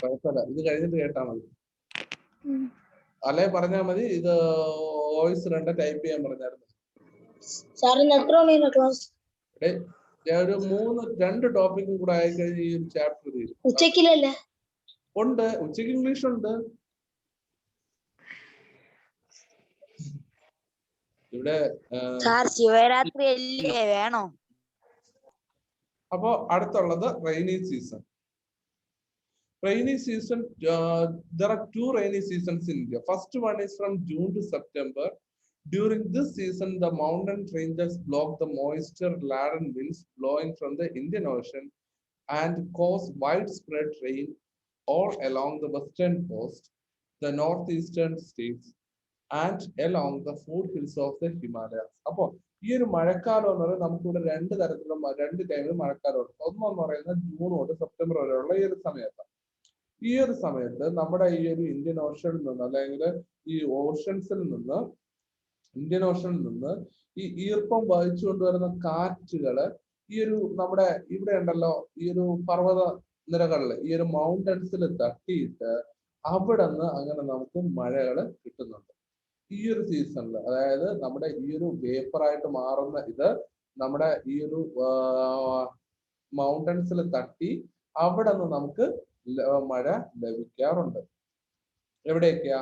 കുഴപ്പമില്ല, ഇത് കഴിഞ്ഞിട്ട് കേട്ടാ മതി. അല്ലെ പറഞ്ഞാ മതി, ഇത് വോയിസ് ടൈപ്പ് ചെയ്യാൻ പറഞ്ഞായിരുന്നു. ഞാൻ ഒരു 2 ടോപ്പിക്കും കൂടെ ആയി കഴിഞ്ഞ് ഈ ചാപ്റ്റർ തീരും. ഉച്ചക്കിലല്ലേ? ഉണ്ട്, ഉച്ചക്ക് ഇംഗ്ലീഷ് ഉണ്ട്. ഇവിടെ ശിവരാത്രി അല്ലേ വേണോ? അപ്പോ അടുത്തുള്ളത് rainy season. Rainy season, there are 2 rainy seasons in India. First one is from June to September. During this season, the mountain ranges block the moisture-laden winds blowing from the Indian Ocean and cause widespread rain all along the western coast, the northeastern states, and along the foothills of the Himalayas. അപ്പോൾ ഈ ഒരു മഴക്കാലം എന്ന് പറയുന്നത് നമുക്കിവിടെ 2 തരത്തിലുള്ള 2 ടൈമിൽ മഴക്കാലമുണ്ട്. ഒന്നെന്ന് പറയുന്നത് ജൂൺ തൊട്ട് സെപ്റ്റംബർ വരെയുള്ള ഈ ഒരു സമയത്താണ്. ഈ ഒരു സമയത്ത് നമ്മുടെ ഈ ഒരു ഇന്ത്യൻ ഓഷനിൽ നിന്ന് അല്ലെങ്കിൽ ഈ ഇന്ത്യൻ ഓഷനിൽ നിന്ന് ഈ ഈർപ്പം വഹിച്ചു കൊണ്ടുവരുന്ന കാറ്റുകള് ഈ ഒരു നമ്മുടെ ഇവിടെ ഉണ്ടല്ലോ ഈ ഒരു പർവ്വത നിരകളിൽ ഈ ഒരു മൗണ്ടൻസിൽ തട്ടിയിട്ട് അവിടെ നിന്ന് അങ്ങനെ നമുക്ക് മഴകള് കിട്ടുന്നുണ്ട് ഈ ഒരു സീസണിൽ. അതായത് നമ്മുടെ ഈ ഒരു വേപ്പറായിട്ട് മാറുന്ന ഇത് നമ്മുടെ ഈ ഒരു മൗണ്ടൻസിൽ തട്ടി അവിടെ നിന്ന് നമുക്ക് മഴ ലഭിക്കാറുണ്ട്. എവിടെയൊക്കെയാ?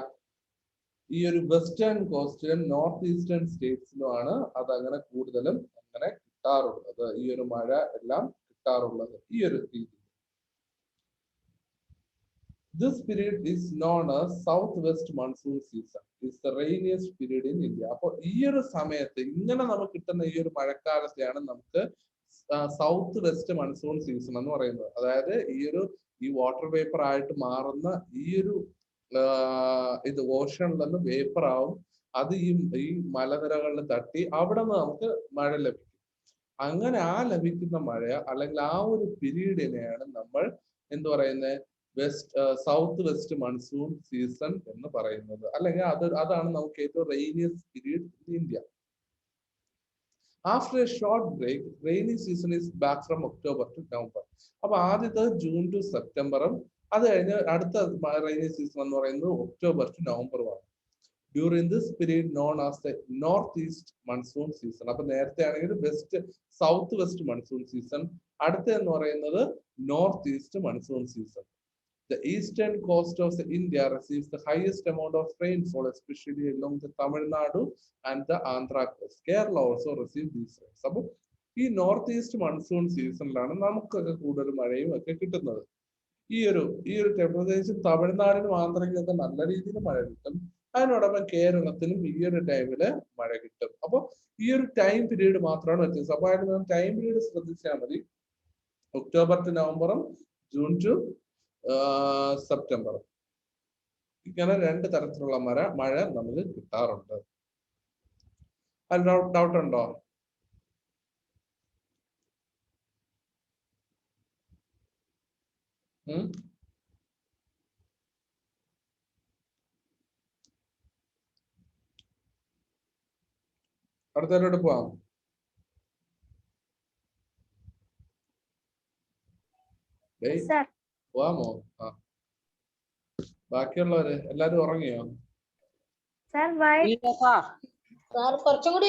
ഈ ഒരു വെസ്റ്റേൺ കോസ്റ്റിലും നോർത്ത് ഈസ്റ്റേൺ സ്റ്റേറ്റ്സിലുമാണ് അതങ്ങനെ കൂടുതലും അങ്ങനെ കിട്ടാറുള്ളത്. ഈ ഒരു മഴ എല്ലാം കിട്ടാറുള്ളത് ഈ ഒരു രീതി. This period is known as southwest monsoon season. It's the rainiest period in India. അപ്പോൾ ഈ ഒരു സമയത്ത് ഇങ്ങനെ നമുക്ക് കിട്ടുന്ന ഈ ഒരു മഴക്കാലത്തെയാണ് നമുക്ക് സൗത്ത് വെസ്റ്റ് മൺസൂൺ സീസൺ എന്ന് പറയുന്നത്. അതായത് ഈ വാട്ടർ വേപ്പർ ആയിട്ട് മാറുന്ന ഈ ഒരു ഇത് ഓഷനിൽ നിന്ന് വേപ്പർ ആവും. അത് ഈ മലനിരകളിൽ തട്ടി അവിടെ നിന്ന് നമുക്ക് മഴ ലഭിക്കും. അങ്ങനെ ലഭിക്കുന്ന മഴ അല്ലെങ്കിൽ ആ ഒരു പീരീഡിനെയാണ് നമ്മൾ എന്ത് പറയുന്നത് സൗത്ത് വെസ്റ്റ് മൺസൂൺ സീസൺ എന്ന് പറയുന്നത്. അല്ലെങ്കിൽ അതാണ് നമുക്ക് ഏറ്റവും rainiest period in India. After a short break rainy season is back from October to November. അപ്പൊ ആദ്യത്തെ ജൂൺ ടു സെപ്റ്റംബറും അത് കഴിഞ്ഞ് അടുത്ത റെയിനി സീസൺ എന്ന് പറയുന്നത് ഒക്ടോബർ ടു നവംബറുമാണ്. During this period known as the northeast monsoon season. അപ്പൊ നേരത്തെ ആണെങ്കിൽ സൗത്ത് വെസ്റ്റ് മൺസൂൺ സീസൺ, അടുത്ത എന്ന് പറയുന്നത് north east monsoon season. The eastern coast of India receives the highest amount of rainfall, especially along the Tamil Nadu and the Andhra coast. Kerala also receives these rains. അപ്പൊ ഈ north east monsoon സീസണിലാണ് നമുക്കൊക്കെ കൂടുതൽ മഴയും ഒക്കെ കിട്ടുന്നത്. ഈ ഒരു പ്രത്യേകിച്ച് തമിഴ്നാടിനും ആന്ധ്രയ്ക്കൊക്കെ നല്ല രീതിയിൽ മഴ കിട്ടും. അതിനോടൊപ്പം കേരളത്തിലും ഈ ഒരു ടൈമില് മഴ കിട്ടും. അപ്പൊ ഈ ഒരു ടൈം പീരീഡ് മാത്രമാണ് വ്യത്യാസം. അപ്പൊ അതിന് ടൈം പീരീഡ് ശ്രദ്ധിച്ചാൽ മതി. ഒക്ടോബർ ടു നവംബറും ജൂൺ ടു സെപ്റ്റംബറും ഇങ്ങനെ 2 തരത്തിലുള്ള മഴ നമുക്ക് കിട്ടാറുണ്ട്. ഡൗട്ട് ഉണ്ടോ? അടുത്തവരോട് പോവാം. പോവാമോ? ബാക്കിയുള്ളവര് എല്ലാരും ഉറങ്ങിയോ? സാർ കുറച്ചും കൂടി